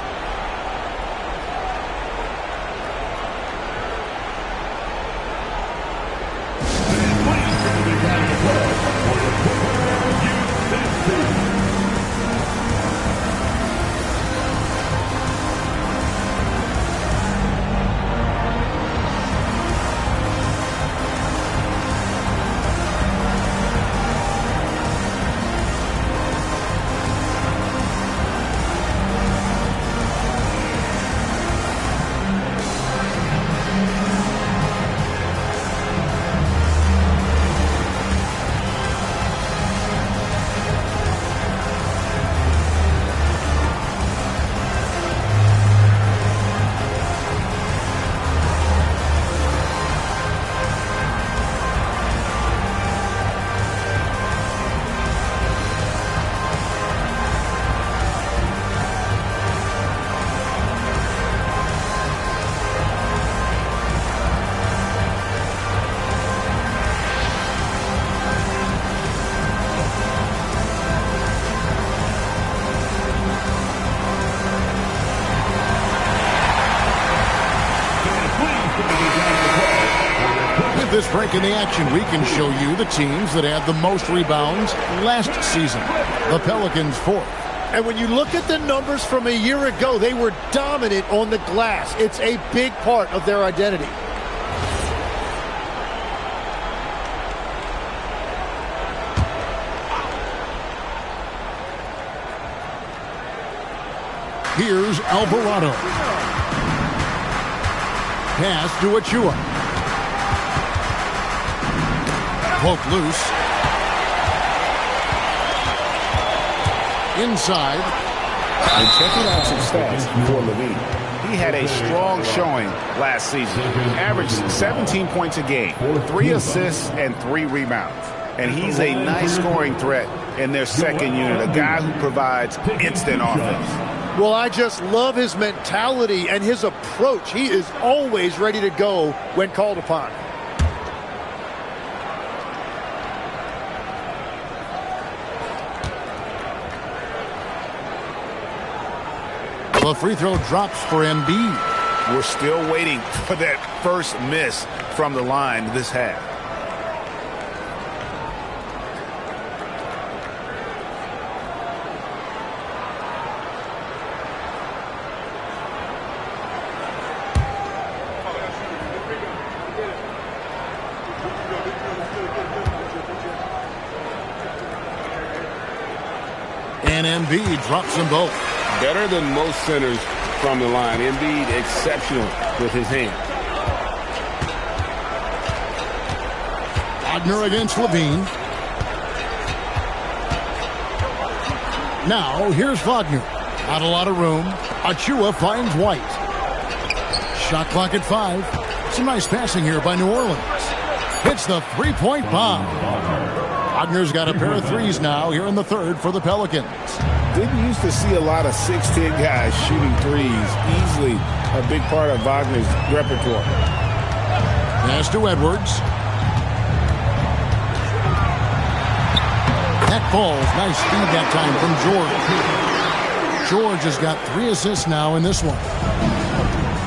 This break in the action, we can show you the teams that had the most rebounds last season. The Pelicans fourth. And when you look at the numbers from a year ago, they were dominant on the glass. It's a big part of their identity. Here's Alvarado. Pass to Achua. Poke loose. Inside. And checking out some stats for Levine. He had a strong showing last season. Averaged 17 points a game, 3 assists, and 3 rebounds. And he's a nice scoring threat in their second unit, a guy who provides instant offense. Well, I just love his mentality and his approach. He is always ready to go when called upon. The free throw drops for Embiid. We're still waiting for that first miss from the line this half. And Embiid drops them both. Better than most centers from the line. Embiid exceptional with his hand. Wagner against Levine. Now, here's Wagner. Not a lot of room. Achua finds White. Shot clock at 5. Some nice passing here by New Orleans. Hits the three-point bomb. Wagner's got a pair of threes now here in the third for the Pelicans. Didn't used to see a lot of 6'10" guys shooting threes. Easily a big part of Wagner's repertoire. Pass to Edwards. That falls. Nice speed that time from George. George has got 3 assists now in this one.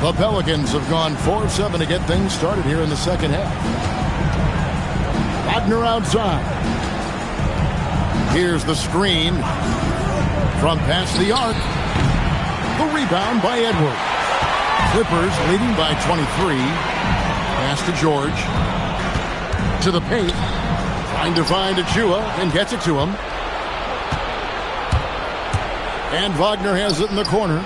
The Pelicans have gone 4 of 7 to get things started here in the second half. Wagner outside. Here's the screen from past the arc. The rebound by Edwards. Clippers leading by 23. Pass to George. To the paint. Trying to find Achua and gets it to him. And Wagner has it in the corner.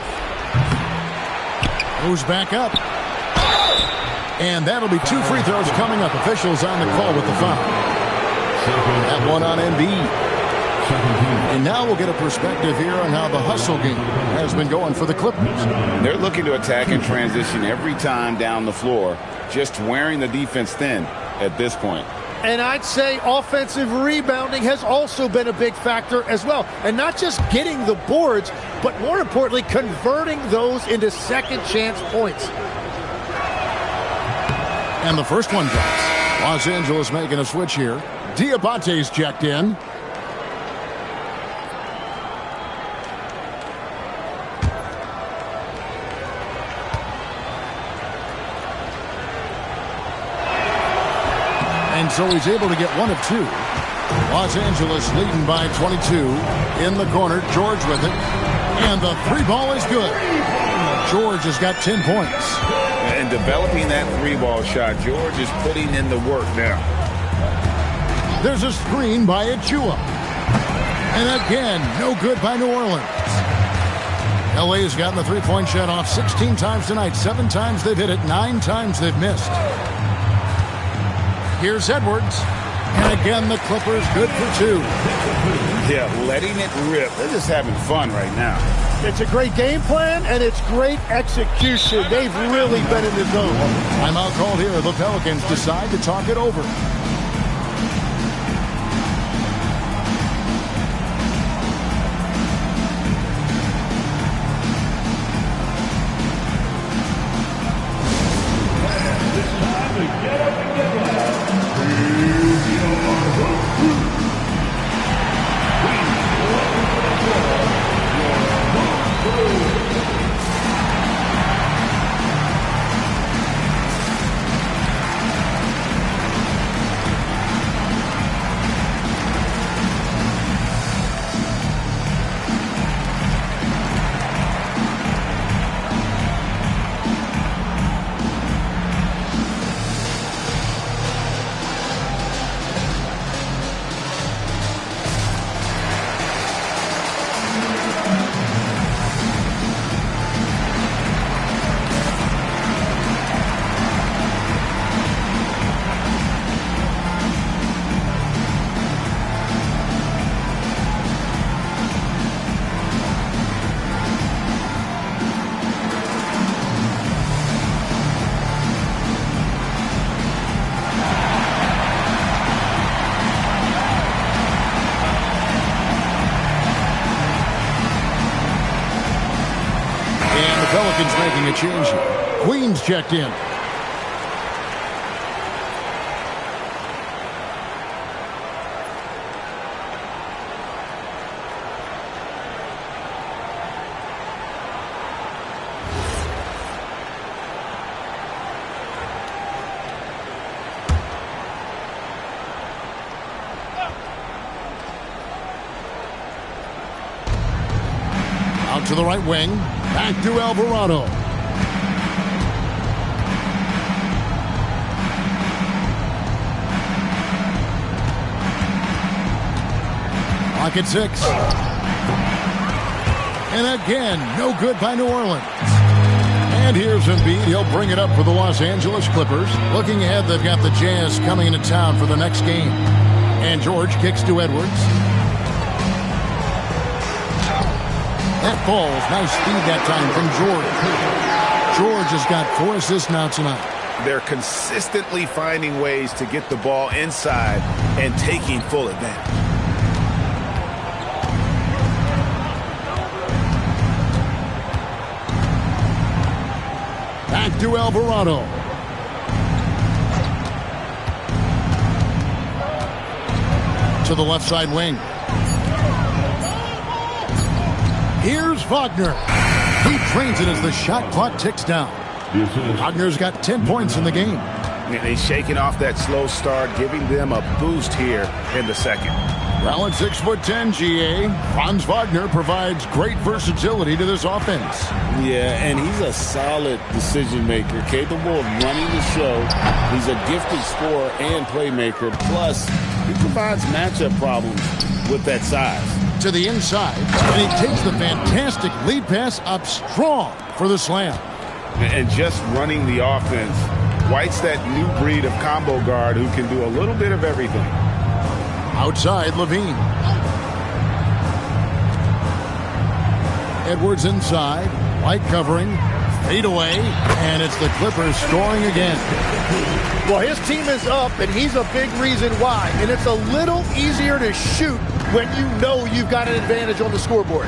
Goes back up. And that'll be 2 free throws coming up. Officials on the call with the foul. That one on Embiid. And now we'll get a perspective here on how the hustle game has been going for the Clippers. They're looking to attack and transition every time down the floor, just wearing the defense thin at this point. And I'd say offensive rebounding has also been a big factor as well. And not just getting the boards, but more importantly, converting those into second chance points. And the first one drops. Los Angeles making a switch here. Diabate's checked in. And so he's able to get 1 of 2. Los Angeles leading by 22. In the corner, George with it. And the 3-ball is good. George has got 10 points. And developing that 3-ball shot, George is putting in the work now. There's a screen by Achua. And again, no good by New Orleans. LA has gotten the 3-point shot off 16 times tonight. 7 times they've hit it. 9 times they've missed. Here's Edwards. And again, the Clippers good for 2. Yeah, letting it rip. They're just having fun right now. It's a great game plan, and it's great execution. They've really been in the zone. Timeout called here. The Pelicans decide to talk it over. making a change here. Queens checked in. Out to the right wing. Back to Alvarado. Clock at 6. And again, no good by New Orleans. And here's Embiid. He'll bring it up for the Los Angeles Clippers. Looking ahead, they've got the Jazz coming into town for the next game. And George kicks to Edwards. That falls. Nice speed that time from George. George has got 4 assists now tonight. They're consistently finding ways to get the ball inside and taking full advantage. Back to Alvarado. To the left side wing. Here's Wagner. He trains it as the shot clock ticks down. Wagner's got 10 points in the game. And he's shaking off that slow start, giving them a boost here in the second. Well, at 6'10", GA, Franz Wagner provides great versatility to this offense. Yeah, and he's a solid decision maker, capable of running the show. He's a gifted scorer and playmaker. Plus, he provides matchup problems with that size. To the inside, and he takes the fantastic lead pass up strong for the slam. And just running the offense, White's that new breed of combo guard who can do a little bit of everything. Outside, Levine. Edwards inside, White covering, fade away, and it's the Clippers scoring again. Well, his team is up, and he's a big reason why. And it's a little easier to shoot when you know you've got an advantage on the scoreboard.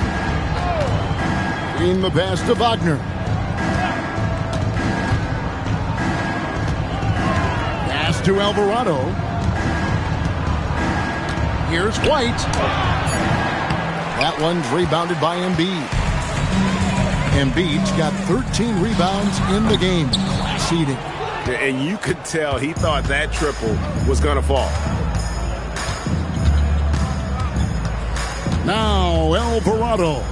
In the pass to Wagner. Pass to Alvarado. Here's White. That one's rebounded by Embiid. Embiid's got 13 rebounds in the game. Seeding. And you could tell he thought that triple was going to fall. Now Alvarado.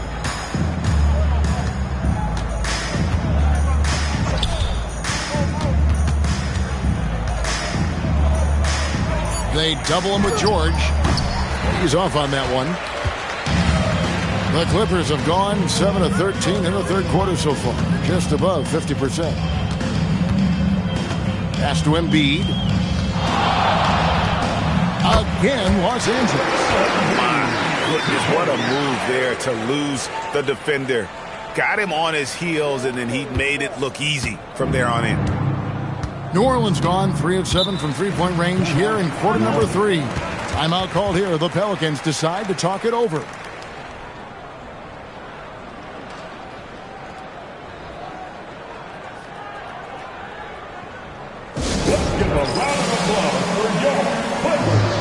They double him with George. He's off on that one. The Clippers have gone 7 of 13 in the third quarter so far. Just above 50%. Pass to Embiid. Again, Los Angeles. My goodness, what a move there to lose the defender. Got him on his heels, and then he made it look easy from there on in. New Orleans gone 3 of 7 from three-point range here in quarter number 3. Timeout called here. The Pelicans decide to talk it over. Let's give a round of applause for your Clippers.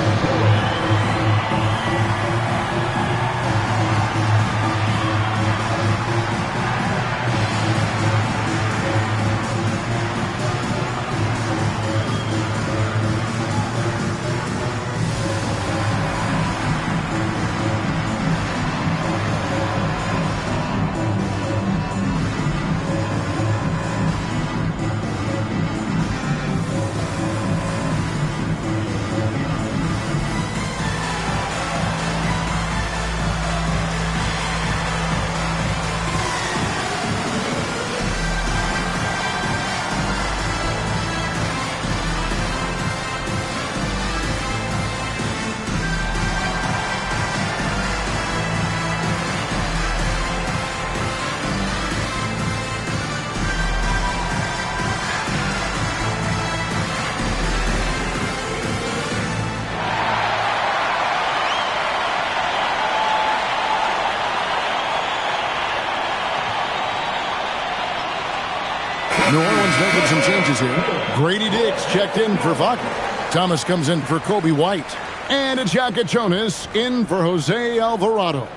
making some changes here. Grady Diggs checked in for Wagner. Thomas comes in for Kobe White. And Ajaka Jonas in for Jose Alvarado.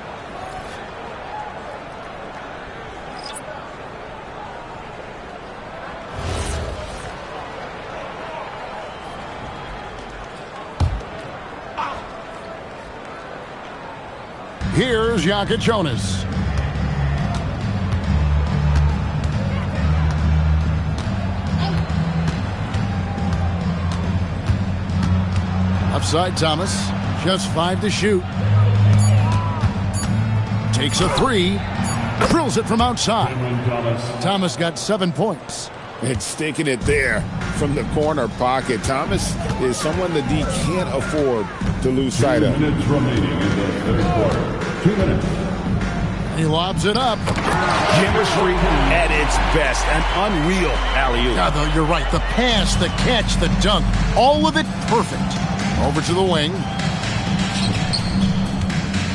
Here's Ajaka Jonas. Upside Thomas, just 5 to shoot. Takes a 3, drills it from outside. Thomas got 7 points. And sticking it there from the corner pocket. Thomas is someone the D can't afford to lose sight of. 2 minutes remaining in the third quarter. 2 minutes. He lobs it up. Chemistry at its best. An unreal alley-oop. Yeah, though, you're right. The pass, the catch, the dunk, all of it perfect. Over to the wing.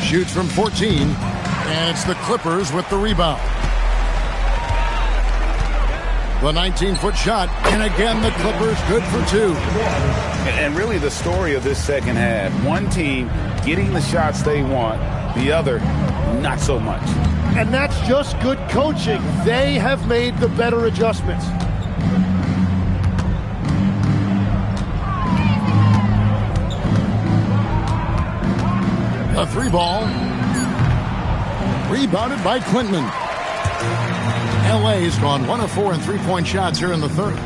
Shoots from 14. And it's the Clippers with the rebound. The 19-foot shot. And again, the Clippers good for 2. And really the story of this second half. One team getting the shots they want. The other, not so much. And that's just good coaching. They have made the better adjustments. A 3-ball. Rebounded by Clinton. LA's gone 1 of 4 in 3-point shots here in the third.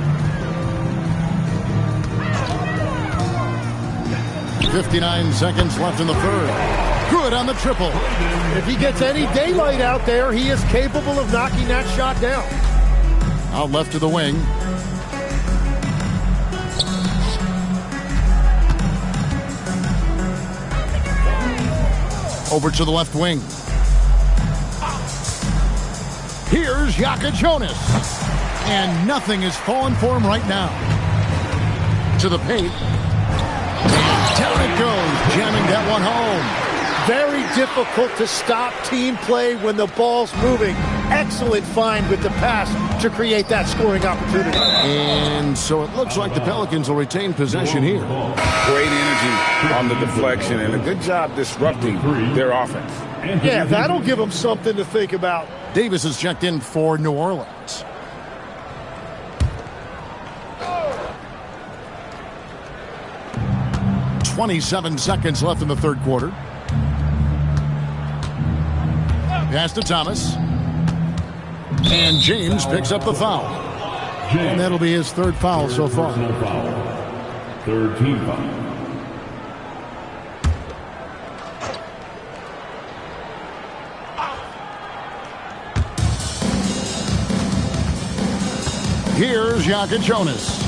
59 seconds left in the third. Good on the triple. If he gets any daylight out there, he is capable of knocking that shot down. Out left to the wing. Over to the left wing. Here's Ajaka Jonas. And nothing is falling for him right now. To the paint. And down it goes, jamming that one home. Very difficult to stop team play when the ball's moving. Excellent find with the pass to create that scoring opportunity. And so it looks like the Pelicans will retain possession here. Great energy on the deflection and a good job disrupting their offense. Yeah, that'll give them something to think about. Davis is checked in for New Orleans. .27 seconds left in the third quarter. Pass to Thomas. And James picks up the foul. And that'll be his third foul so far. Third team foul. Here's Ajaka Jonas.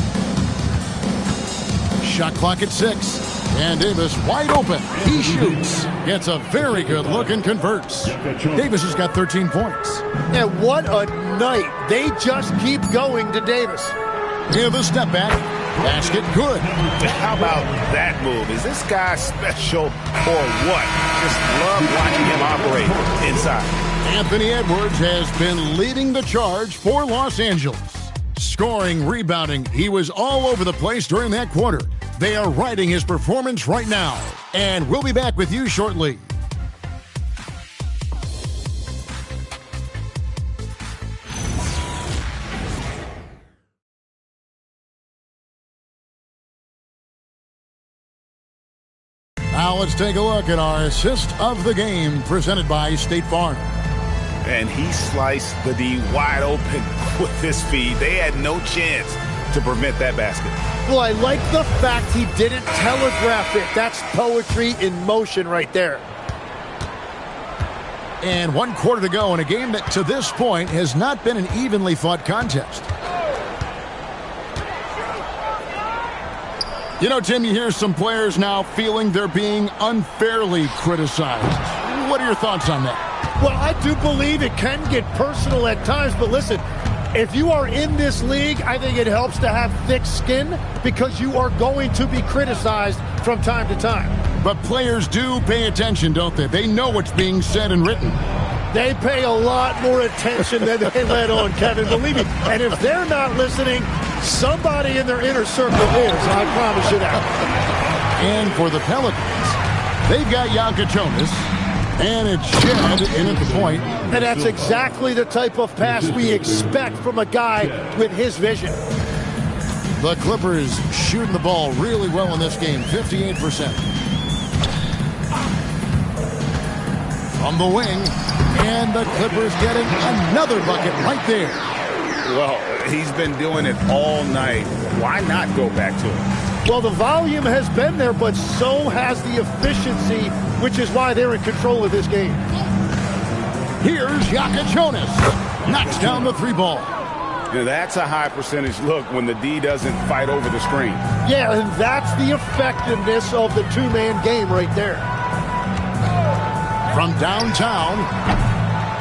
Shot clock at 6. And Davis wide open. He shoots. Gets a very good look and converts. Davis has got 13 points. And what a night. They just keep going to Davis. Here the step back. Basket good. How about that move? Is this guy special or what? Just love watching him operate inside. Anthony Edwards has been leading the charge for Los Angeles. Scoring, rebounding, he was all over the place during that quarter. They are riding his performance right now. And we'll be back with you shortly. Now let's take a look at our assist of the game presented by State Farm. And he sliced the D wide open with his feed. They had no chance to prevent that basket. Well, I like the fact he didn't telegraph it. That's poetry in motion right there. And 1 quarter to go in a game that to this point has not been an evenly fought contest. You know, Tim, you hear some players now feeling they're being unfairly criticized. What are your thoughts on that? Well, I do believe it can get personal at times, but listen, if you are in this league, I think it helps to have thick skin because you are going to be criticized from time to time. But players do pay attention, don't they? They know what's being said and written. They pay a lot more attention than they let on, Kevin, believe me. And if they're not listening, somebody in their inner circle is. I promise you that. And for the Pelicans, they've got Jonas, and it's Shed in at the point. And that's exactly the type of pass we expect from a guy with his vision. The Clippers shooting the ball really well in this game, 58%. From the wing, and the Clippers getting another bucket right there. Well, he's been doing it all night. Why not go back to it? Well, the volume has been there, but so has the efficiency, which is why they're in control of this game. Here's Jonas. Knocks down the three ball. Now, that's a high percentage look when the D doesn't fight over the screen. Yeah, and that's the effectiveness of the two-man game right there. From downtown,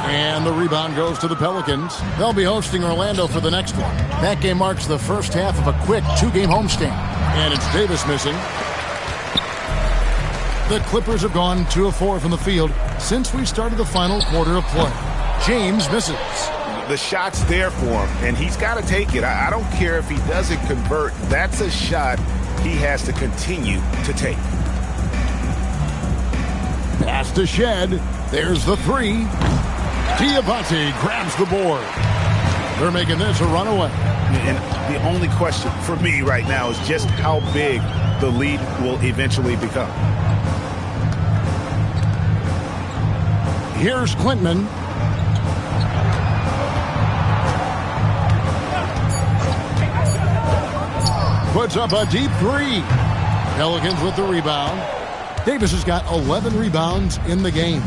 and the rebound goes to the Pelicans. They'll be hosting Orlando for the next one. That game marks the first half of a quick two-game homestand. And it's Davis missing. The Clippers have gone 2 of 4 from the field since we started the final quarter of play. James misses. The shot's there for him, and he's got to take it. I don't care if he doesn't convert. That's a shot he has to continue to take. Pass to Shed. There's the three. Diabate grabs the board. They're making this a runaway. And the only question for me right now is just how big the lead will eventually become. Here's Quintman. Puts up a deep three. Pelicans with the rebound. Davis has got 11 rebounds in the game.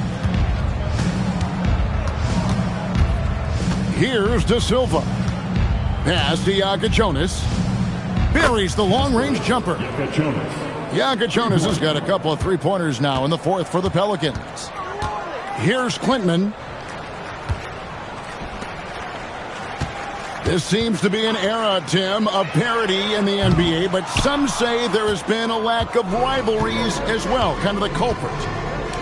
Here's De Silva. Pass to Jonas. Buries the long-range jumper. Jonas has got a couple of three-pointers now in the fourth for the Pelicans. Here's Quintman. This seems to be an era, Tim, of parity in the NBA, but some say there has been a lack of rivalries as well, kind of the culprit.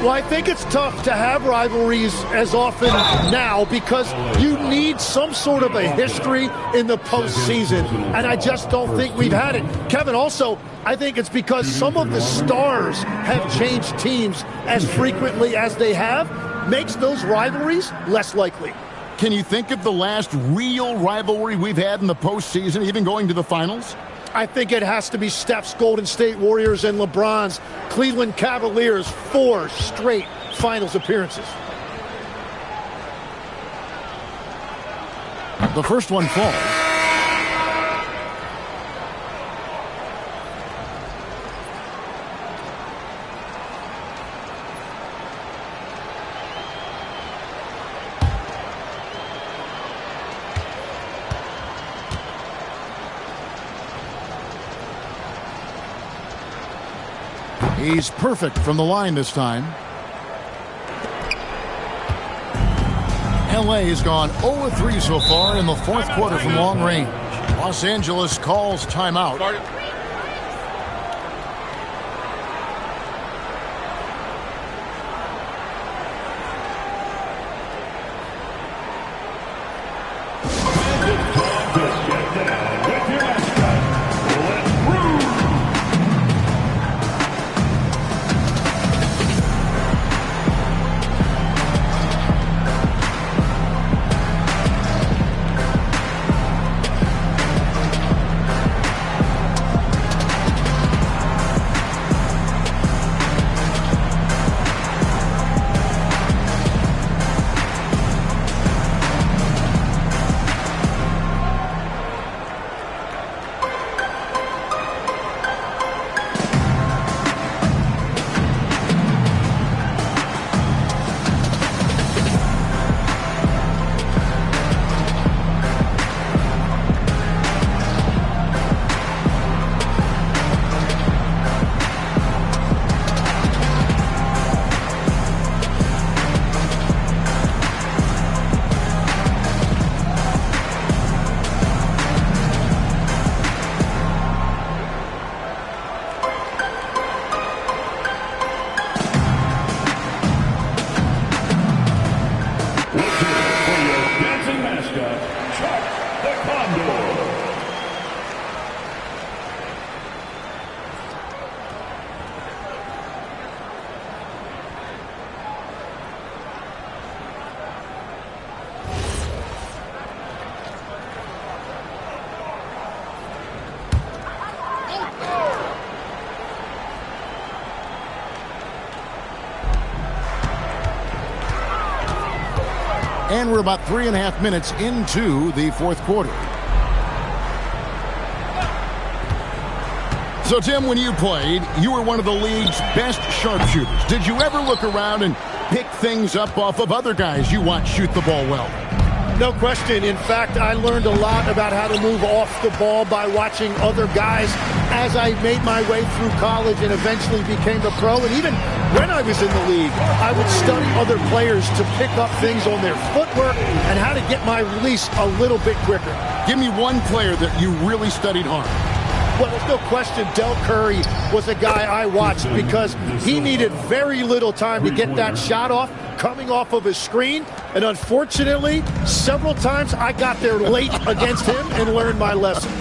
Well, I think it's tough to have rivalries as often now because you need some sort of a history in the postseason, and I just don't think we've had it. Kevin, also, I think it's because some of the stars have changed teams as frequently as they have, makes those rivalries less likely. Can you think of the last real rivalry we've had in the postseason, even going to the finals? I think it has to be Steph's Golden State Warriors and LeBron's Cleveland Cavaliers, 4 straight finals appearances. The first one falls. He's perfect from the line this time. LA has gone 0-3 so far in the fourth quarter from long range. Los Angeles calls timeout. And we're about 3.5 minutes into the fourth quarter. So, Tim, when you played, you were one of the league's best sharpshooters. Did you ever look around and pick things up off of other guys you watch shoot the ball well? No question. In fact, I learned a lot about how to move off the ball by watching other guys as I made my way through college and eventually became a pro. And even when I was in the league, I would study other players to pick up things on their footwork and how to get my release a little bit quicker. Give me one player that you really studied hard. Well, there's no question Del Curry was a guy I watched because he needed very little time to get that shot off coming off of his screen. And unfortunately, several times I got there late against him and learned my lesson.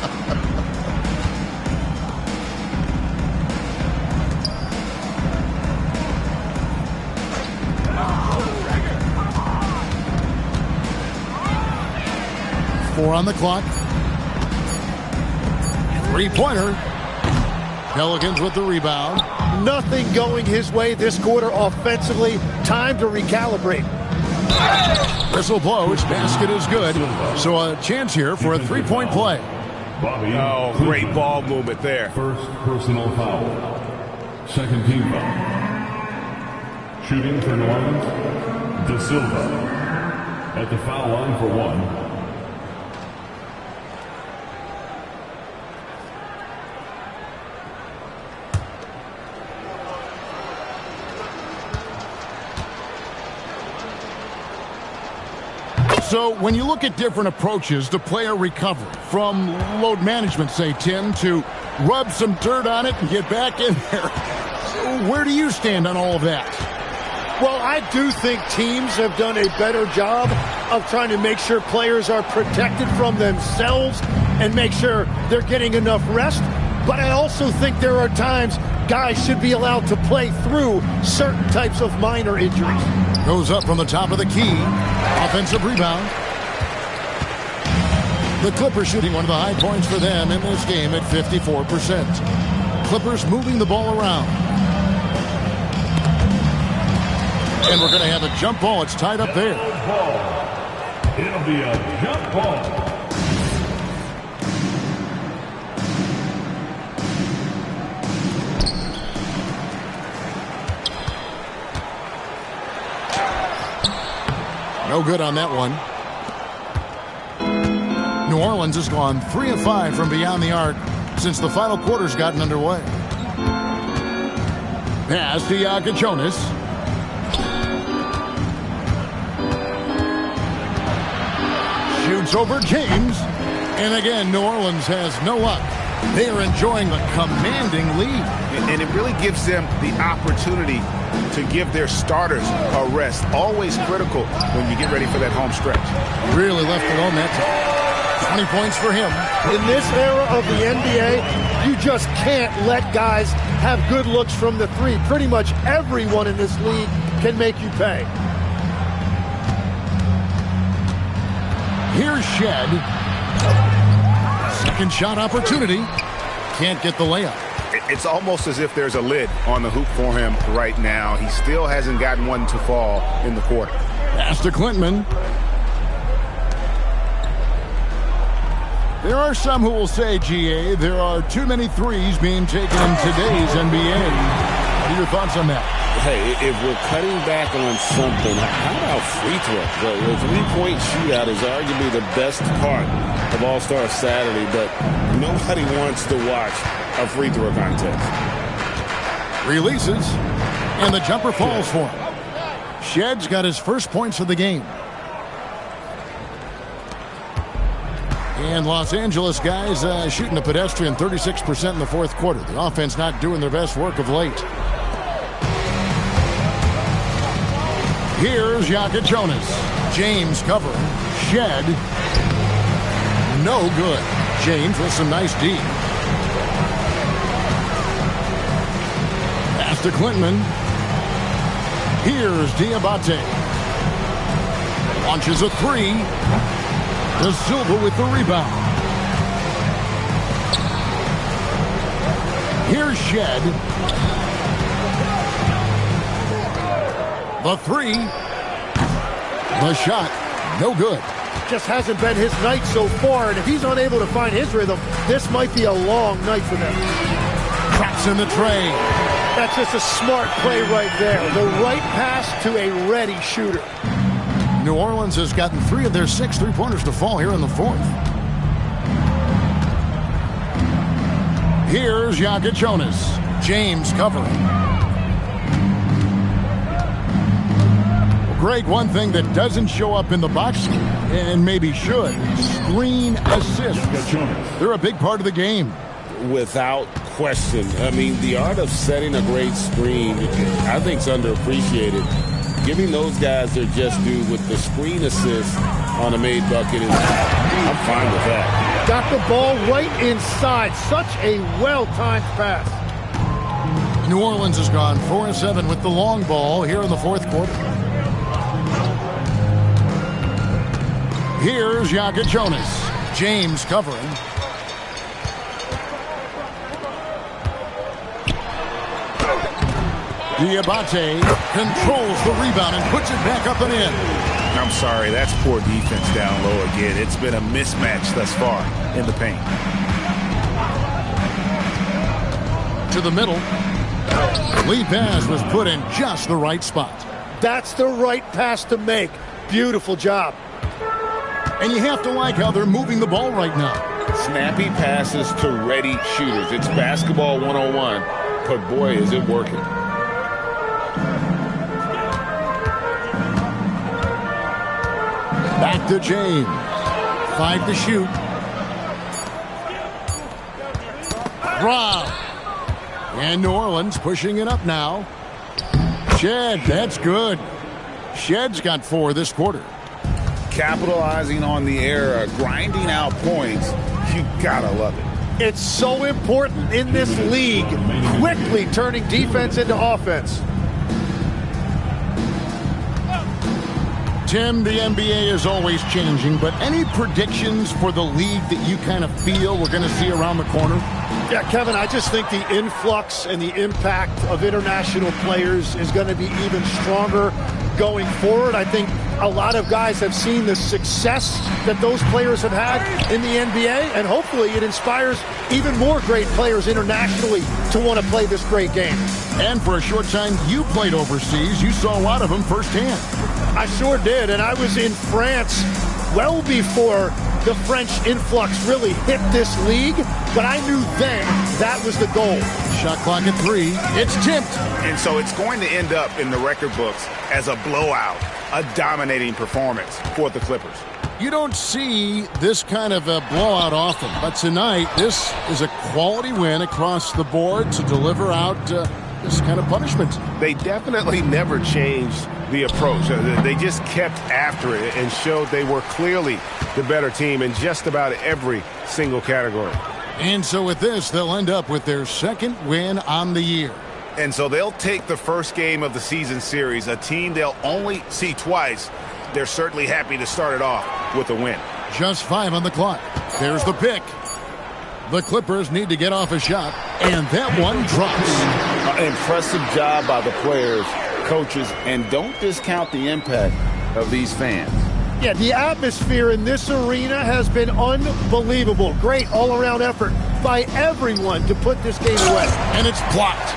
Four on the clock. Three-pointer. Pelicans with the rebound. Nothing going his way this quarter offensively. Time to recalibrate. Whistle blows. Basket is good. So a chance here for a three-point play. Oh, great ball movement there. First personal foul. Second team foul. Shooting for New Orleans, De Silva. At the foul line for one. So when you look at different approaches to player recovery, from load management, say, Tim, to rub some dirt on it and get back in there, so where do you stand on all of that? Well, I do think teams have done a better job of trying to make sure players are protected from themselves and make sure they're getting enough rest. But I also think there are times guys should be allowed to play through certain types of minor injuries. Goes up from the top of the key. Offensive rebound. The Clippers shooting one of the high points for them in this game at 54%. Clippers moving the ball around. And we're going to have a jump ball. It's tied up there. It'll be a jump ball. No good on that one. New Orleans has gone 3 of 5 from beyond the arc since the final quarter's gotten underway. Pass to Jonas. Shoots over James. And again, New Orleans has no luck. They are enjoying a commanding lead. And it really gives them the opportunity to give their starters a rest. Always critical when you get ready for that home stretch. Really left alone that time. 20 points for him. In this era of the NBA, you just can't let guys have good looks from the three. Pretty much everyone in this league can make you pay. Here's Shed. Second shot opportunity. Can't get the layup. It's almost as if there's a lid on the hoop for him right now. He still hasn't gotten one to fall in the quarter. Pass to Clinton. There are some who will say, GA, there are too many threes being taken in today's NBA. What are your thoughts on that? Hey, if we're cutting back on something, how about free throw? The three-point shootout is arguably the best part of All-Star Saturday, but nobody wants to watch a free throw contest. Releases, and the jumper falls for him. Shed's got his first points of the game. And Los Angeles guys shooting a pedestrian 36% in the fourth quarter. The offense not doing their best work of late. Here's Jonas. James covering. Shed. No good. James with some nice D. Pass to Clinton. Here's Diabate. Launches a three. De Silva with the rebound. Here's Shed. The three. The shot No good. Just hasn't been his night so far, and if he's unable to find his rhythm, this might be a long night for them. Traps in the tray. That's just a smart play right there. The right pass to a ready shooter. New Orleans has gotten 3 of their 6 3-pointers to fall here in the 4th. Here's Jonas. James covering. Greg, one thing that doesn't show up in the box score, and maybe should, screen assists. They're a big part of the game. Without question. I mean, the art of setting a great screen, I think, is underappreciated. Giving those guys their just due with the screen assist on a made bucket is, I'm fine with that. Got the ball right inside. Such a well-timed pass. New Orleans has gone 4-7 with the long ball here in the 4th quarter. Here's Jonas. James covering. Diabate controls the rebound and puts it back up and in. I'm sorry, that's poor defense down low again. It's been a mismatch thus far in the paint. To the middle. Lead pass was put in just the right spot. That's the right pass to make. Beautiful job. And you have to like how they're moving the ball right now. Snappy passes to ready shooters. It's basketball 101, but boy, is it working. Back to James. 5 to shoot. Rob. And New Orleans pushing it up now. Shed, that's good. Shed's got 4 this quarter. Capitalizing on the era, grinding out points, you gotta love it. It's so important in this league, quickly turning defense into offense. Tim, the NBA is always changing, but any predictions for the league that you kind of feel we're going to see around the corner? Yeah, Kevin, I just think the influx and the impact of international players is going to be even stronger going forward. I think a lot of guys have seen the success that those players have had in the NBA, and hopefully it inspires even more great players internationally to want to play this great game. And for a short time, you played overseas. You saw a lot of them firsthand. I sure did, and I was in France well before the French influx really hit this league, but I knew then that was the goal. Shot clock at 3. It's tipped. And so it's going to end up in the record books as a blowout, a dominating performance for the Clippers. You don't see this kind of a blowout often, but tonight this is a quality win across the board to deliver out this kind of punishment. They definitely never changed the approach. They just kept after it and showed they were clearly the better team in just about every single category. And so with this, they'll end up with their 2nd win on the year. And so they'll take the first game of the season series, a team they'll only see twice. They're certainly happy to start it off with a win. Just 5 on the clock. There's the pick. The Clippers need to get off a shot, and that one drops. Impressive job by the players, coaches, and don't discount the impact of these fans. Yeah, the atmosphere in this arena has been unbelievable. Great all-around effort by everyone to put this game away. And it's blocked.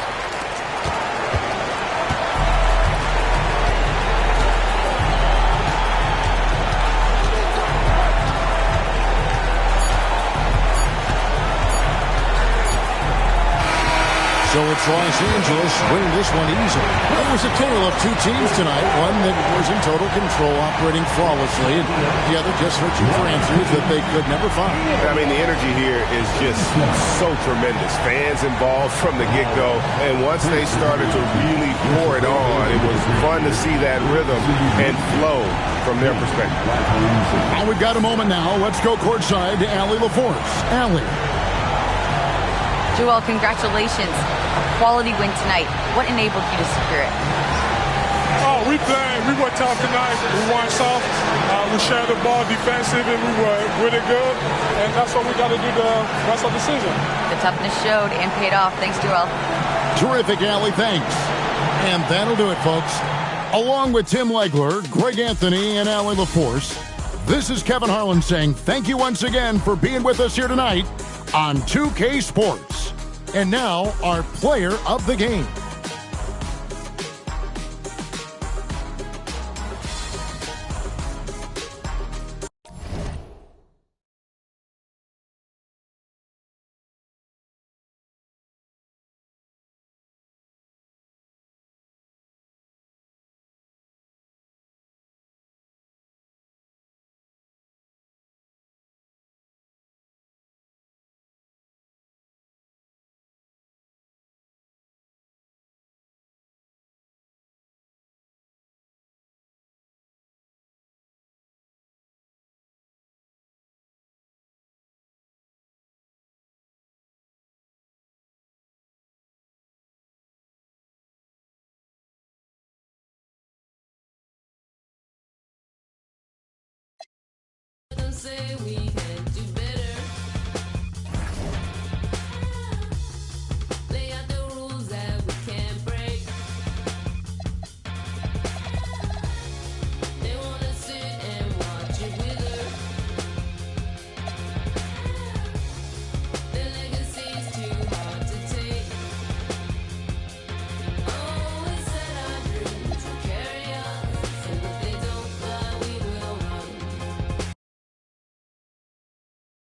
So it's Los Angeles winning this one easily. It was a tale of 2 teams tonight. One that was in total control, operating flawlessly, and the other just searching for answers that they could never find. I mean, the energy here is just so tremendous. Fans involved from the get-go, and once they started to really pour it on, it was fun to see that rhythm and flow from their perspective. We've got a moment now. Let's go courtside to Allie LaForce. Allie. Joel, congratulations. A quality win tonight. What enabled you to secure it? Oh, we played. We were tough tonight. We weren't soft. We shared the ball defensive, and we were really good. And that's what we got to do the rest of the season. The toughness showed and paid off. Thanks, Joel. Terrific, Allie. Thanks. And that'll do it, folks. Along with Tim Legler, Greg Anthony, and Allie LaForce, This is Kevin Harlan saying thank you once again for being with us here tonight on 2K Sports. And now, our player of the game.